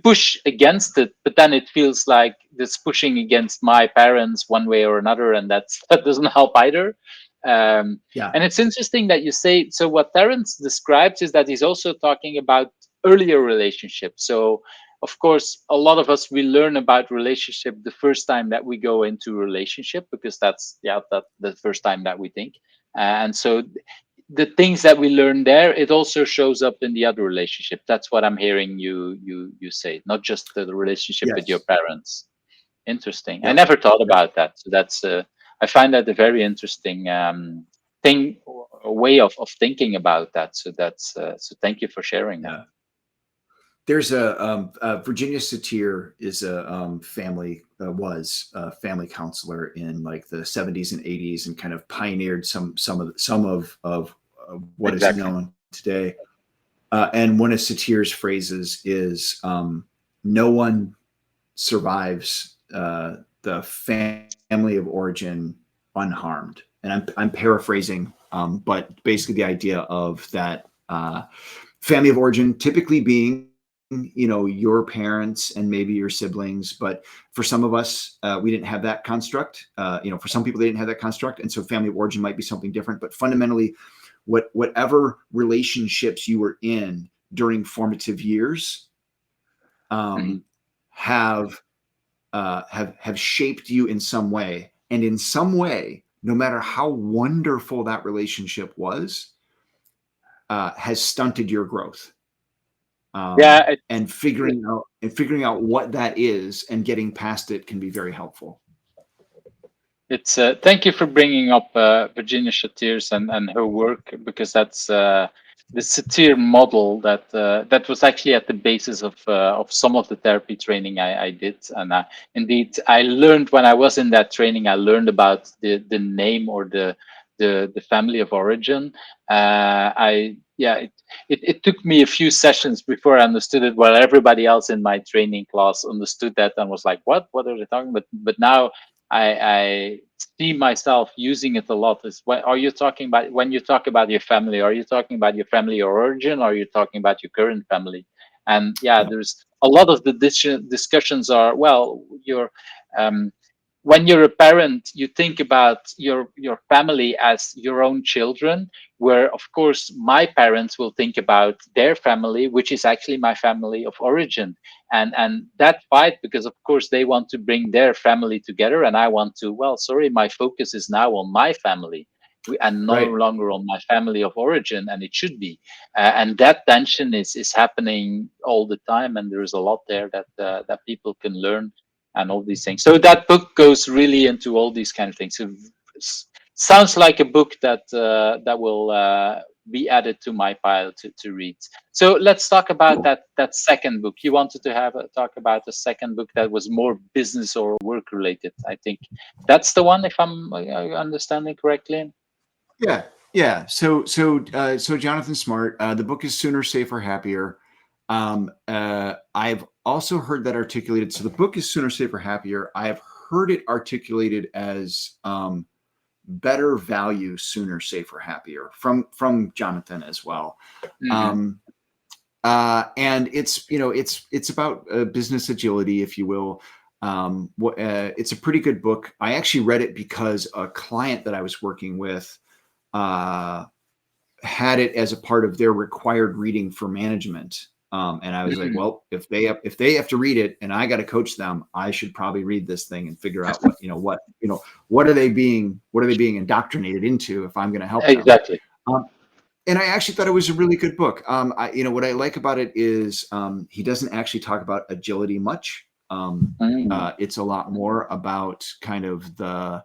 push against it, but then it feels like this pushing against my parents one way or another, and that doesn't help either. And it's interesting that you say so. What Terence describes is that he's also talking about earlier relationships. So of course a lot of us, we learn about relationship the first time that we go into a relationship, because that's the first time that we think. And so the things that we learn there, it also shows up in the other relationship. That's what I'm hearing you say, not just the relationship with your parents. Interesting. I never thought about that. So that's I find that a very interesting thing, or a way of thinking about that. So that's so thank you for sharing that. There's Virginia Satir is a was a family counselor in like the 70s and 80s, and kind of pioneered some of what is known today. And one of Satir's phrases is, no one survives the family of origin unharmed. And I'm paraphrasing, but basically the idea of that family of origin typically being, your parents and maybe your siblings. But for some of us, we didn't have that construct. For some people, they didn't have that construct. And so family of origin might be something different. But fundamentally, whatever relationships you were in during formative years have shaped you in some way. And in some way, no matter how wonderful that relationship was, has stunted your growth. Yeah, And figuring out what that is and getting past it can be very helpful. it's thank you for bringing up Virginia Satir's and her work, because that's the Satir model that was actually at the basis of some of the therapy training I did. And indeed, I learned when I was in that training, I learned about the name or the family of origin. It took me a few sessions before I understood it, while everybody else in my training class understood that and was like, what are they talking about? But now I see myself using it a lot. Is are you talking about, when you talk about your family, are you talking about your family of origin, or are you talking about your current family? And Yeah. there's a lot of the discussions are, well, when you're a parent, you think about your family as your own children, where of course my parents will think about their family, which is actually my family of origin. And that fight, because of course they want to bring their family together, and I want to, well, sorry, my focus is now on my family and no Right. longer on my family of origin, and it should be. And that tension is happening all the time, and there is a lot there that people can learn, and all these things. So that book goes really into all these kind of things. So sounds like a book that will be added to my pile to read. So let's talk about Cool. that second book. You wanted to have talk about the second book that was more business or work related. I think that's the one, if I'm understanding correctly. Yeah. Yeah. So Jonathan Smart, the book is Sooner, Safer, Happier. I've also heard that articulated. So the book is Sooner, Safer, Happier. I have heard it articulated as better value, sooner, safer, happier from Jonathan as well. Mm-hmm. And it's about business agility, if you will. It's a pretty good book. I actually read it because a client that I was working with had it as a part of their required reading for management. And I was like, Mm-hmm. well, if they have to read it and I got to coach them, I should probably read this thing and figure out what are they being indoctrinated into if I'm going to help them. Exactly. And I actually thought it was a really good book. What I like about it is he doesn't actually talk about agility much. Mm-hmm. It's a lot more about kind of the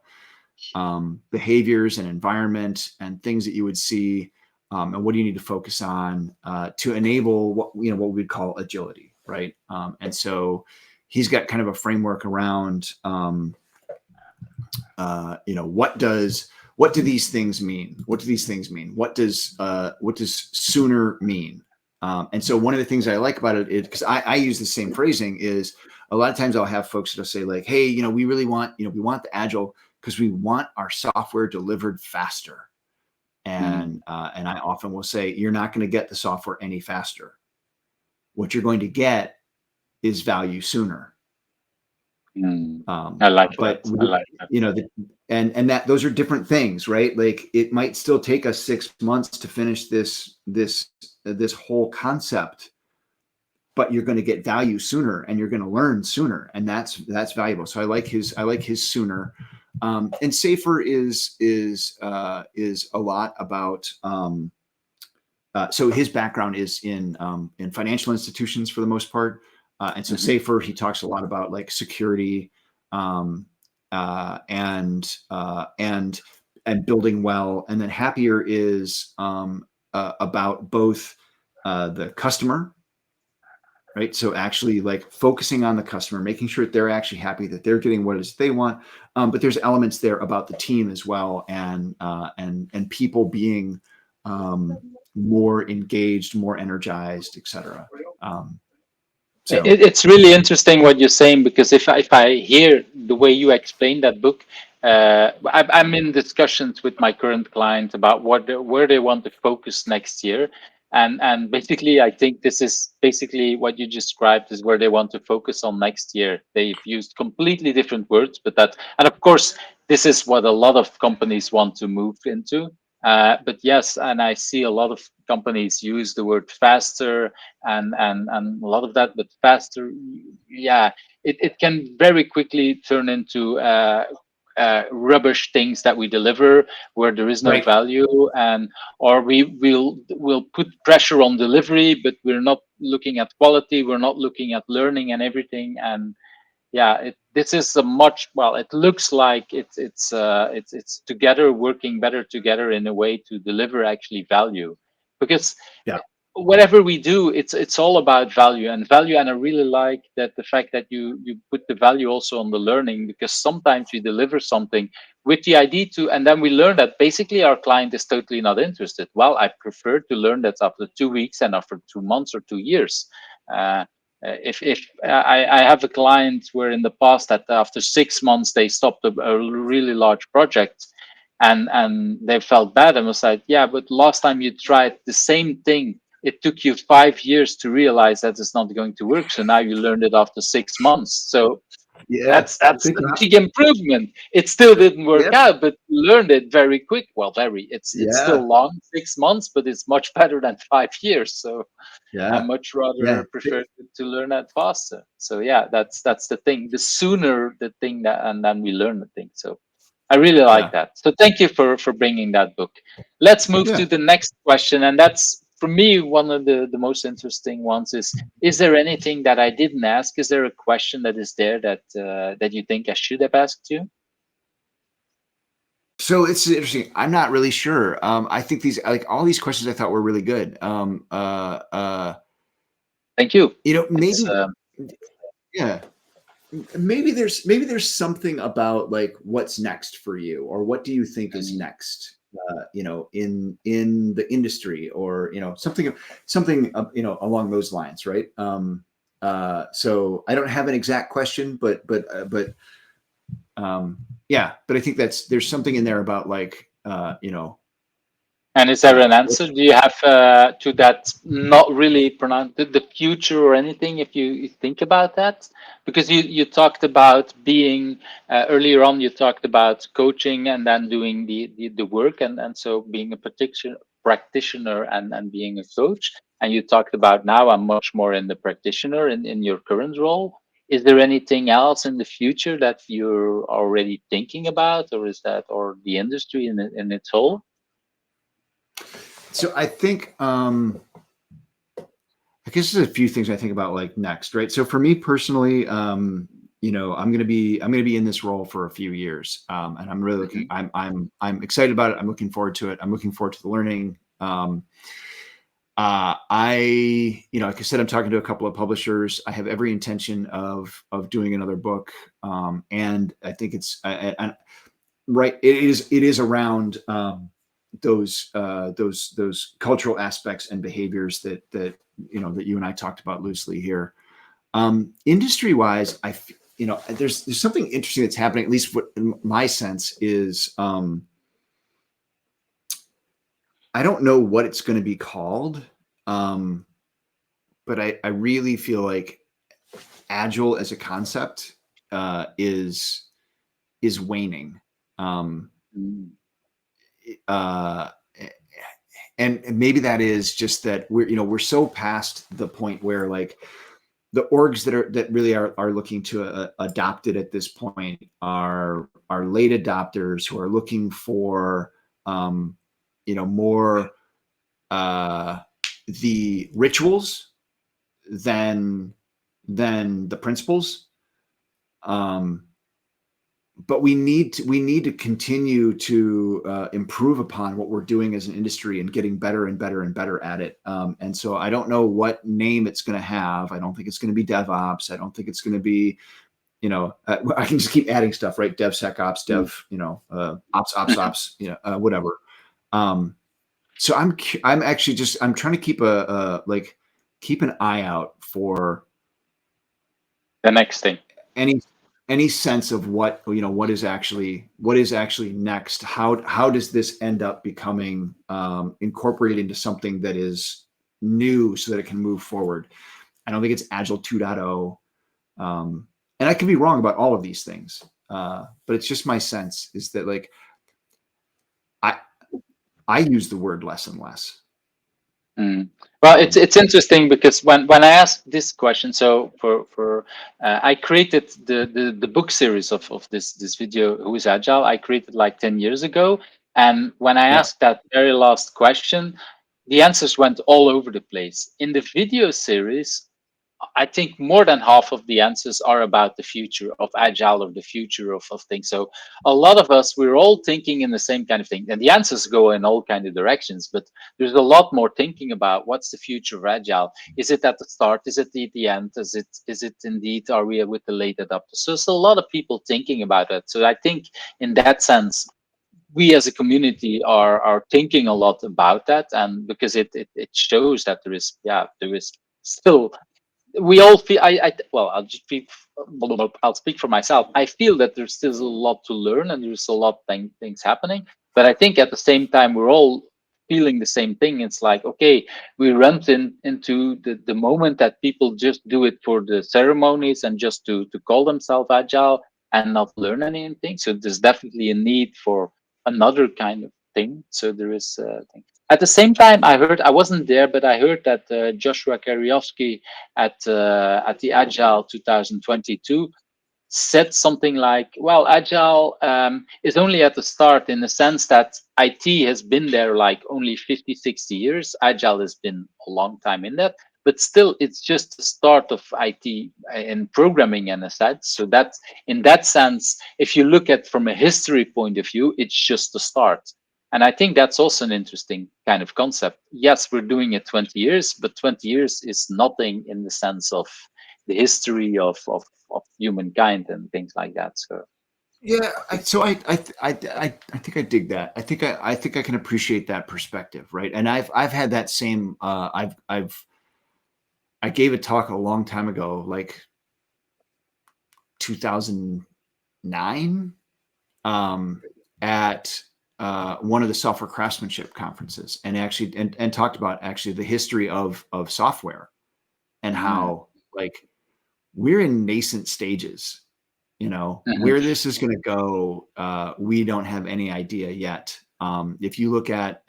behaviors and environment and things that you would see, and what do you need to focus on to enable what we'd call agility, right? And so he's got kind of a framework around what do these things mean? What do these things mean? What does sooner mean? And so one of the things I like about it is, because I use the same phrasing, is a lot of times I'll have folks that'll say like, hey, we really want, we want the agile because we want our software delivered faster. And I often will say, you're not going to get the software any faster. What you're going to get is value sooner. I like But that. I like that. and that those are different things, right? Like it might still take us 6 months to finish this whole concept, but you're going to get value sooner and you're going to learn sooner, and that's valuable. So I like his sooner. And safer is a lot about. So his background is in financial institutions for the most part, and so safer, he talks a lot about like security, and building well. And then happier is about both the customer, right? So actually like focusing on the customer, making sure that they're actually happy, that they're getting what it is they want. But there's elements there about the team as well, and people being more engaged, more energized, etc. It's really interesting what you're saying, because if I hear the way you explain that book, I'm in discussions with my current client about where they want to focus next year, and basically I think this is basically what you described is where they want to focus on next year. They've used completely different words, but that, and of course this is what a lot of companies want to move into. But yes, and I see a lot of companies use the word faster and a lot of that, but faster, yeah, it can very quickly turn into rubbish things that we deliver where there is no Right. value, and or we'll put pressure on delivery, but we're not looking at quality, we're not looking at learning and everything. And yeah, this is a much, well, it looks like it's together, working better together in a way to deliver actually value, because Yeah. whatever we do, it's all about value and value. And I really like that, the fact that you put the value also on the learning, because sometimes we deliver something with the idea to, and then we learn that basically our client is totally not interested. Well, I prefer to learn that after 2 weeks and after 2 months or 2 years. If I have a client where in the past that after 6 months they stopped a really large project, and they felt bad, and was like, yeah, but last time you tried the same thing, it took you 5 years to realize that it's not going to work, so now you learned it after 6 months. So Yeah. that's Think a about. big improvement. It still didn't work Yeah. out, but you learned it very quick. Well, very, it's Yeah. still long, 6 months, but it's much better than 5 years. So I Yeah. much Yeah. rather prefer to learn that faster. So yeah, that's the thing. The sooner the thing that, and then we learn the thing. So I really like Yeah. that. So thank you for bringing that book. Let's move to Yeah. the next question, and that's for me one of the most interesting ones. Is there anything that I didn't ask? Is there a question that is there that you think I should have asked you? So it's interesting. I'm not really sure. I think these, like all these questions, I thought were really good. Thank you. It's Maybe, yeah, maybe there's something about like what's next for you, or what do you think is mm, next, in the industry, or something along those lines, right? So I don't have an exact question, but yeah, but I think there's something in there about like And is there an answer? what's. Do you have to that not really pronounced the future or anything? If you think about that, because you talked about being earlier on, you talked about coaching and then doing the work, and so being a practitioner and being a coach. And you talked about now I'm much more in the practitioner in your current role. Is there anything else in the future that you're already thinking about, or is that, or the industry in its whole? So I think I guess there's a few things I think about like next, right? So for me personally, I'm gonna be in this role for a few years, and I'm really looking. Mhm. I'm excited about it. I'm looking forward to it. I'm looking forward to the learning. Like I said, I'm talking to a couple of publishers. I have every intention of doing another book, and I think it's right. It is around those cultural aspects and behaviors that you and I talked about loosely here. Industry wise, there's something interesting that's happening. At least what my sense is, I don't know what it's going to be called, um, but I really feel like agile as a concept is waning. Um, Mm. uh, and maybe that is just that we're so past the point where like the orgs that really are looking to adopt it at this point are late adopters who are looking for more the rituals than the principles. Um, but we need to continue to improve upon what we're doing as an industry and getting better and better and better at it. And so I don't know what name it's going to have. I don't think it's going to be DevOps. I don't think it's going to be, I can just keep adding stuff, right? DevSecOps, Mm. Ops, whatever. Um, So I'm actually just I'm trying to keep keep an eye out for The next thing. any any sense of what what is actually next. How does this end up becoming incorporated into something that is new so that it can move forward? I don't think it's Agile 2.0. And I can be wrong about all of these things, but it's just my sense is that like I I use the word less and less. Mm. Well, Um, it's interesting because when I asked this question, so for I created the book series of this video, Who is Agile? I created like 10 years ago, and when I yeah, asked that very last question, the answers went all over the place. In the video series, I think more than half of the answers are about the future of agile or the future of things. So a lot of us, we're all thinking in the same kind of thing, and the answers go in all kind of directions. But there's a lot more thinking about what's the future of agile. Is it at the start? Is it at the end? Is it indeed? Are we with the late adopters? So it's a lot of people thinking about it. So I think in that sense, we as a community are thinking a lot about that, and because it shows that there is still we all feel well, I'll speak for myself. I feel that there's still a lot to learn and there's a lot of things happening, but I think at the same time we're all feeling the same thing. It's like, okay, we run into the moment that people just do it for the ceremonies and just to call themselves agile and not learn anything. So there's definitely a need for another kind of thing. So there is thing. At the same time, I wasn't there, but I heard that Joshua Kariowski at the Agile 2022 said something like, well, Agile is only at the start in the sense that IT has been there like only 50, 60 years. Agile has been a long time in that, but still it's just the start of IT and programming and aside. So that in that sense, if you look at from a history point of view, it's just the start. And I think that's also an interesting kind of concept. Yes, we're doing it 20 years, but 20 years is nothing in the sense of the history of humankind and things like that. So yeah. I think I dig that. I think I can appreciate that perspective, right? And I've had that same. I gave a talk a long time ago, like 2009, at one of the software craftsmanship conferences, and actually and talked about actually the history of software and mm, how like we're in nascent stages. mhm, Where this is going to go, we don't have any idea yet. If you look at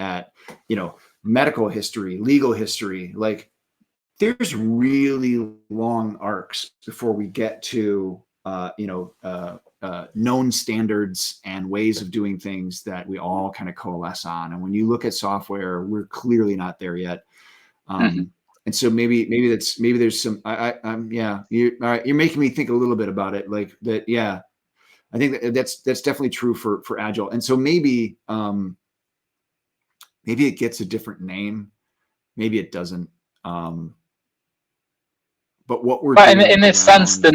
medical history, legal history, like there's really long arcs before we get to known standards and ways of doing things that we all kind of coalesce on. And when you look at software, we're clearly not there yet. mhm. And so maybe there's some yeah, all right, you're making me think a little bit about it, like that. Yeah, I think that's definitely true for agile. And so maybe it gets a different name, maybe it doesn't. Um, but what we're But doing in a sense, around, the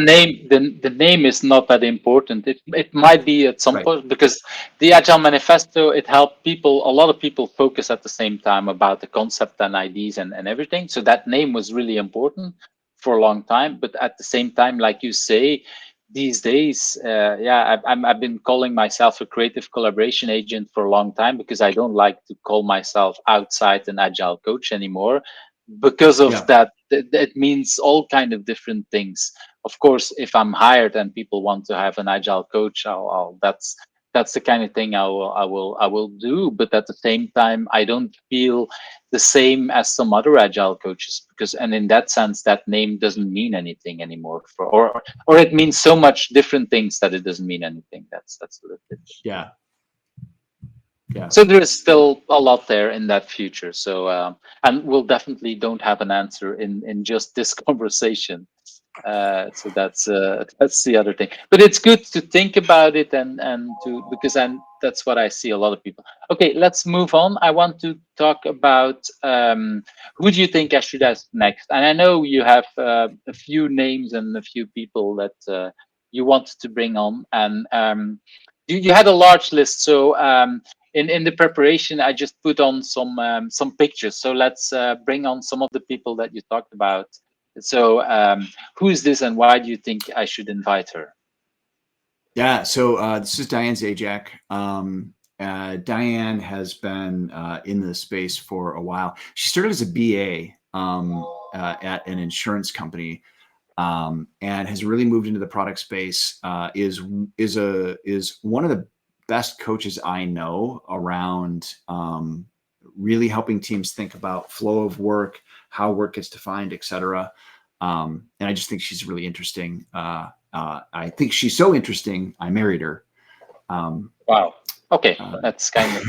name is not that important. It might be at some right, point because the Agile Manifesto, it helped people, a lot of people focus at the same time about the concept and ideas and everything. So that name was really important for a long time. But at the same time, like you say, these days, I've been calling myself a creative collaboration agent for a long time because I don't like to call myself outside an agile coach anymore because of yeah, that. It means all kind of different things. Of course, if I'm hired and people want to have an agile coach, that's the kind of thing I will do. But at the same time, I don't feel the same as some other agile coaches because, and in that sense, that name doesn't mean anything anymore. Or it means so much different things that it doesn't mean anything. That's a little bit. yeah, yeah, So there is still a lot there in that future. So and we'll definitely don't have an answer in just this conversation. So that's the other thing. But it's good to think about it and to because that's what I see a lot of people. Okay, let's move on. I want to talk about who do you think I should ask next? And I know you have a few names and a few people that you wanted to bring on, and you had a large list. So in the preparation, I just put on some pictures. So let's bring on some of the people that you talked about. So who is this, and why do you think I should invite her? Yeah, so this is Diane Zajac. Diane has been in the space for a while. She started as a BA at an insurance company, and has really moved into the product space. Is one of the best coaches I know around really helping teams think about flow of work, how work gets defined, et cetera. And I just think she's really interesting. I think she's so interesting, I married her. Wow. Okay, that's kind of.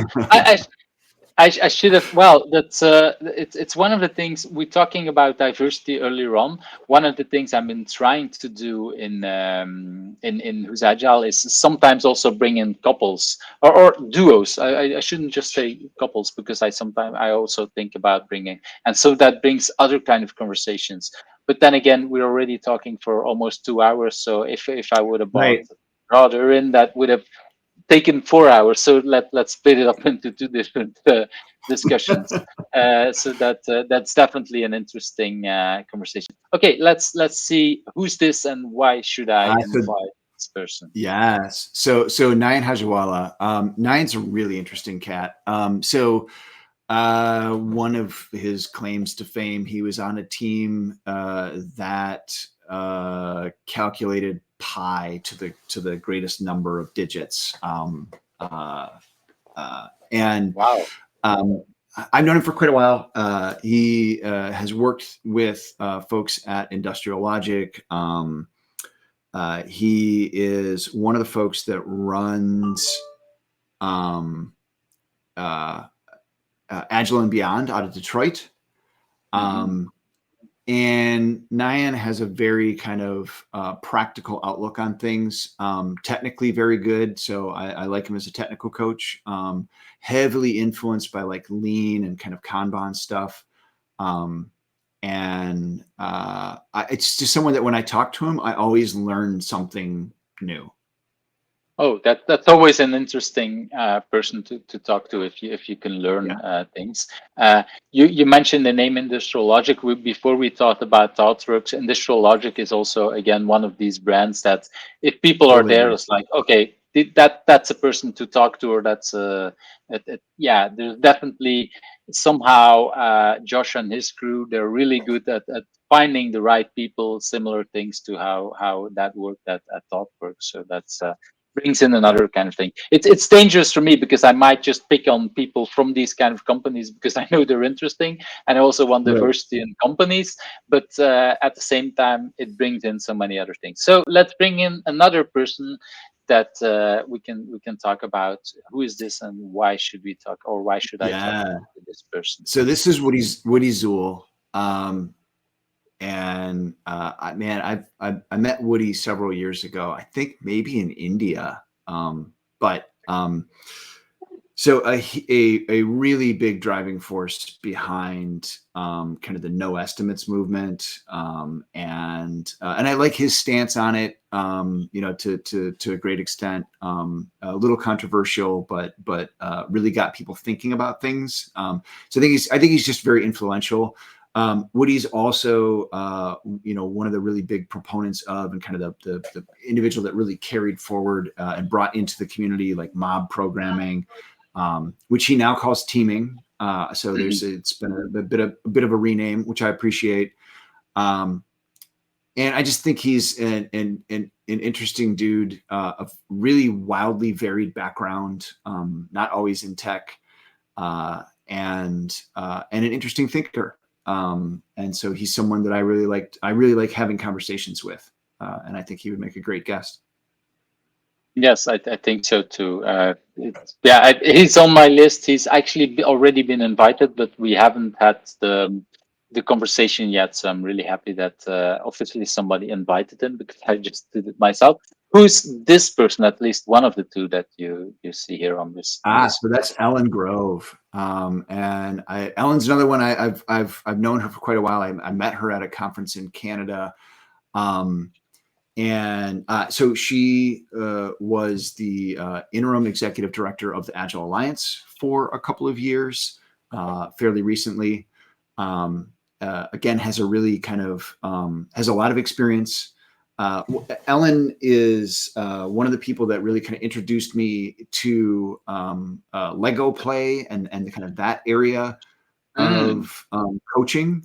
I should have. Well, that's it's one of the things we're talking about diversity earlier on. One of the things I've been trying to do in Who's Agile is sometimes also bring in couples or duos. I shouldn't just say couples, because I also think about bringing, and so that brings other kind of conversations. But then again, we're already talking for almost 2 hours. So if I would have brought Right. Roger in, that would have taken 4 hours. So let's split it up into two different discussions. So that's definitely an interesting conversation. Okay, let's see who's this and why should I So invite this person. yes, so Nayan Hajawala. Nayan's a really interesting cat. One of his claims to fame, he was on a team that calculated pi to the greatest number of digits. And Wow. I've known him for quite a while. He has worked with folks at Industrial Logic. He is one of the folks that runs Agile and Beyond out of Detroit. And Nayan has a very kind of practical outlook on things, technically very good. So I like him as a technical coach, heavily influenced by like lean and kind of Kanban stuff. It's just someone that when I talk to him, I always learn something new. Oh, that's always an interesting person to talk to if you can learn Yeah. things. You mentioned the name Industrial Logic. Before we talked about ThoughtWorks, Industrial Logic is also again one of these brands that if people are Totally there, agree. it's like okay, that's a person to talk to, or that's yeah. There's definitely somehow Josh and his crew, they're really good at finding the right people, similar things to how that worked at ThoughtWorks. So that's brings in another kind of thing. It's dangerous for me because I might just pick on people from these kind of companies because I know they're interesting, and I also want Right. diversity in companies. But at the same time, it brings in so many other things. So let's bring in another person that we can talk about. Who is this, and why should we talk, or why should I talk Yeah. to this person? So this is Woody Zool. And I met Woody several years ago. I think maybe in India. So a really big driving force behind kind of the no estimates movement, and I like his stance on it. To a great extent, a little controversial, but really got people thinking about things. So I think he's just very influential. Woody's also, one of the really big proponents of, and kind of the individual that really carried forward and brought into the community like mob programming, which he now calls teaming. So it's been a bit of a rename, which I appreciate. And I just think he's an interesting dude, of really wildly varied background, not always in tech, and an interesting thinker. And so he's someone that I really like having conversations with, and I think he would make a great guest. Yes, I think so too. He's on my list. He's actually already been invited, but we haven't had the conversation yet. So I'm really happy that officially somebody invited him, because I just did it myself. Who's this person? At least one of the two that you see here on this. So that's Ellen Grove, and Ellen's another one. I've known her for quite a while. I met her at a conference in Canada, And so she was the interim executive director of the Agile Alliance for a couple of years, fairly recently. Again, has a really kind of has a lot of experience. Ellen is one of the people that really kind of introduced me to Lego play and kind of that area Mm. of coaching.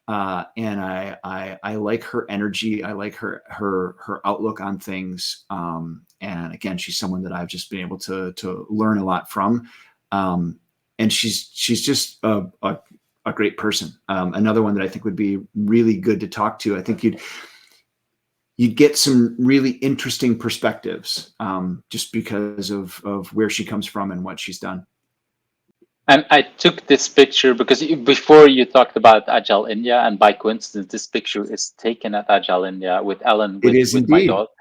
And I like her energy. I like her outlook on things. And again, she's someone that I've just been able to learn a lot from. And she's just a great person. Another one that I think would be really good to talk to. I think you'd get some really interesting perspectives just because of where she comes from and what she's done. And I took this picture because before you talked about Agile India, and by coincidence, this picture is taken at Agile India with Ellen, It is with my indeed. daughter,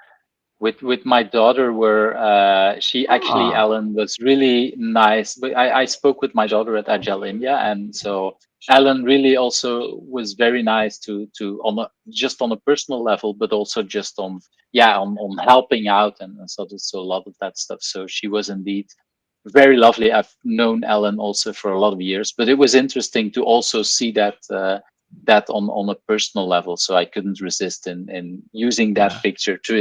with my daughter, where she actually, Ah, Ellen was really nice. But I spoke with my daughter at Agile India, and so Ellen really also was very nice to on a, just on a personal level, but also just on, yeah, on helping out, and so a lot of that stuff. So she was indeed very lovely. I've known Ellen also for a lot of years, but it was interesting to also see that that on a personal level. So I couldn't resist in using that yeah, picture to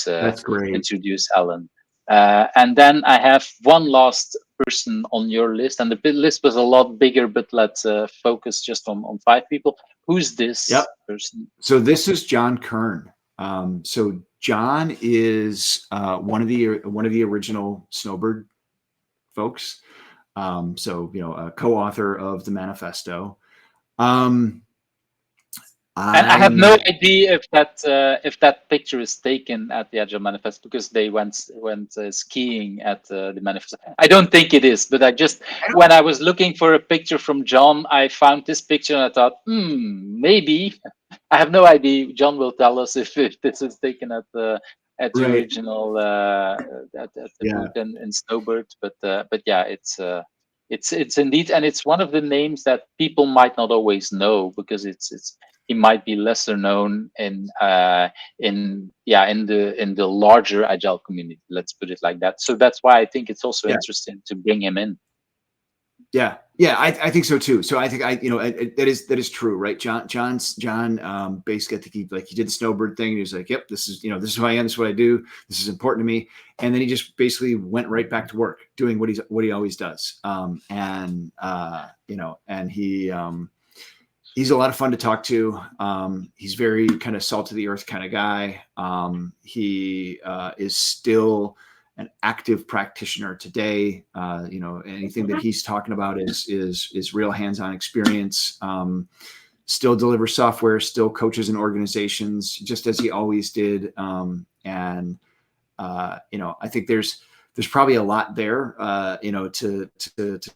that's great. introduce Ellen. And then I have one last person on your list, and the list was a lot bigger, but let's focus just on five people. Who's Yep. this person? So this is John Kern. So John is one of the original Snowbird folks. So a co-author of the manifesto. Um, And I have no I'm idea if that picture is taken at the Agile Manifest because they went skiing at the manifest. I don't think it is, but I just when I was looking for a picture from John, I found this picture and I thought, maybe. I have no idea. John will tell us if this is taken at the right. original at the Yeah, booth in Snowbird, but yeah, it's indeed, and it's one of the names that people might not always know because it's he might be lesser known in the larger agile community. Let's put it like that. So that's why I think it's also yeah. interesting to bring him in. Yeah, I think so too. So I think that is true, right? John basically, I think he did the Snowbird thing. And he was like, "Yep, this is who I am. This is what I do. This is important to me." And then he just basically went right back to work, doing what he always does. And he's a lot of fun to talk to. He's very kind of salt of the earth kind of guy. He is still an active practitioner today. Anything that he's talking about is real hands-on experience. Still delivers software, still coaches in organizations, just as he always did. I think there's probably a lot there, to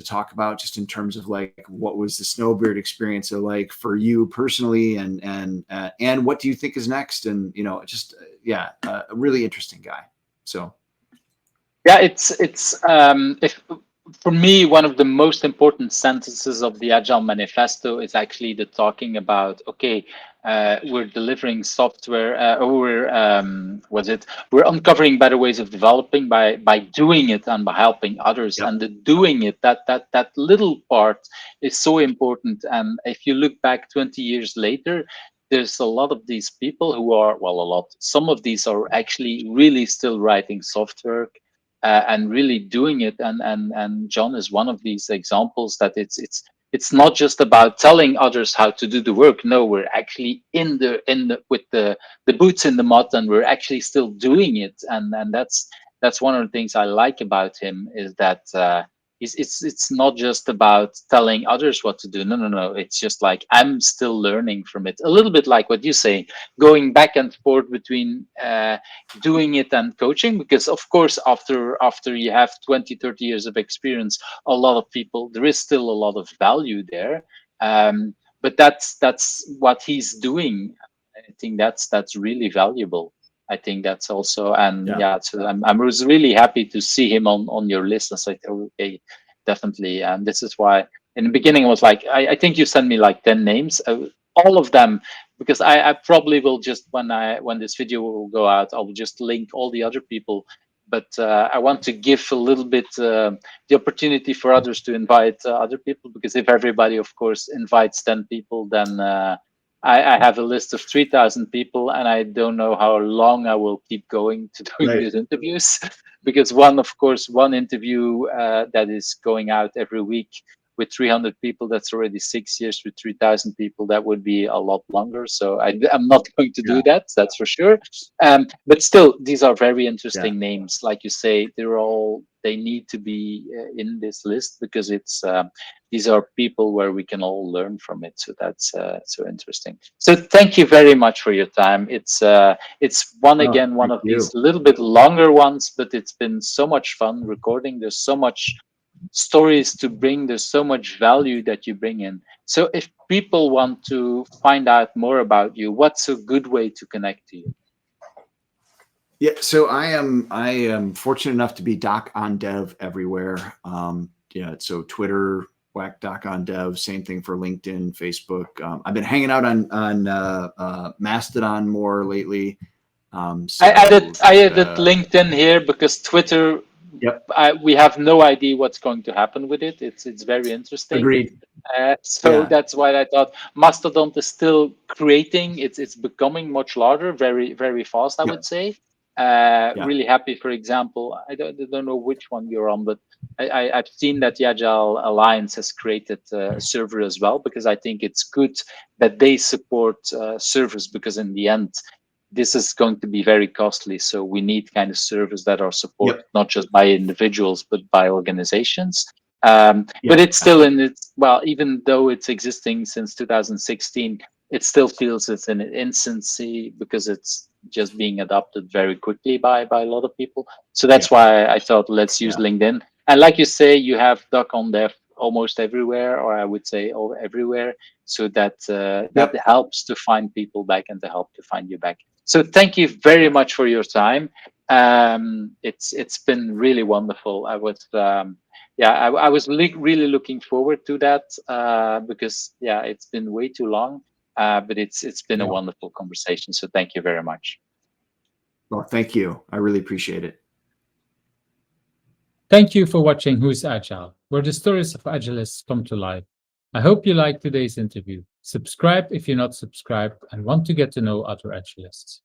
talk about just in terms of like what was the Snowbird experience like for you personally, and what do you think is next, and a really interesting guy. So Yeah, it's if for me one of the most important sentences of the Agile Manifesto is actually the talking about okay, we're delivering software, or we're uncovering better ways of developing by doing it and by helping others, yep, and the doing it, that little part is so important. And if you look back 20 years later, there's a lot of these people who are, well, a lot, some of these are actually really still writing software and really doing it. And John is one of these examples that it's not just about telling others how to do the work. No, we're actually in the with the boots in the mud, and we're actually still doing it. And that's one of the things I like about him is that it's not just about telling others what to do. No, no, no. It's just like I'm still learning from it. A little bit like what you say, going back and forth between doing it and coaching, because of course after you have 20, 30 years of experience, a lot of people, there is still a lot of value there. But that's what he's doing. I think that's really valuable. I think that's also, and yeah, yeah, so I was really happy to see him on your list. And so I thought, okay, definitely. And this is why in the beginning I was like, I think you sent me like 10 names. all of them, because I probably will just, when this video will go out, I will just link all the other people. But I want to give a little bit the opportunity for others to invite other people, because if everybody, of course, invites 10 people, then I have a list of 3,000 people, and I don't know how long I will keep going to doing Right. these interviews. Because one interview that is going out every week with 300 people, that's already 6 years. With 3,000 people, that would be a lot longer. So I'm not going to do Yeah. that, that's for sure. But still, these are very Yeah. interesting names. Like you say, they need to be in this list, because these are people where we can all learn from it. So that's so interesting. So thank you very much for your time. It's one Oh, one thank of these you. little bit longer ones, but it's been so much fun recording. There's so much stories to bring. There's so much value that you bring in. So if people want to find out more about you, what's a good way to connect to you? Yeah, so I am fortunate enough to be Doc on Dev everywhere. Yeah, so Twitter, whack Doc on Dev, same thing for LinkedIn, Facebook. I've been hanging out on Mastodon more lately. I added I added Uh, LinkedIn here because Twitter, yep, we have no idea what's going to happen with it. It's very interesting. agreed. So Yeah, that's why I thought Mastodon is still creating. It's becoming much larger, very fast, I would yep, say. yeah, Really happy, for example. I don't know which one you're on, but I've seen that the Agile Alliance has created a server as well, because I think it's good that they support servers, because in the end, this is going to be very costly. So we need kind of servers that are supported yep, not just by individuals, but by organizations. But yep, it's still in its, well, even though it's existing since 2016, it still feels it's in its infancy, because it's just being adopted very quickly by a lot of people. So yeah, that's why I thought, let's use yeah, LinkedIn. And like you say, you have Doc on Dev almost everywhere, or I would say all everywhere. So that that yep, helps to find people back and to help to find you back. So thank you very yeah. much for your time. It's been really wonderful. I was really looking forward to that, because yeah, it's been way too long, but it's been a Yeah. wonderful conversation. So thank you very much. Well, thank you. I really appreciate it. Thank you for watching Who's Agile, where the stories of agilists come to life. I hope you liked today's interview. Subscribe if you're not subscribed and want to get to know other agilists.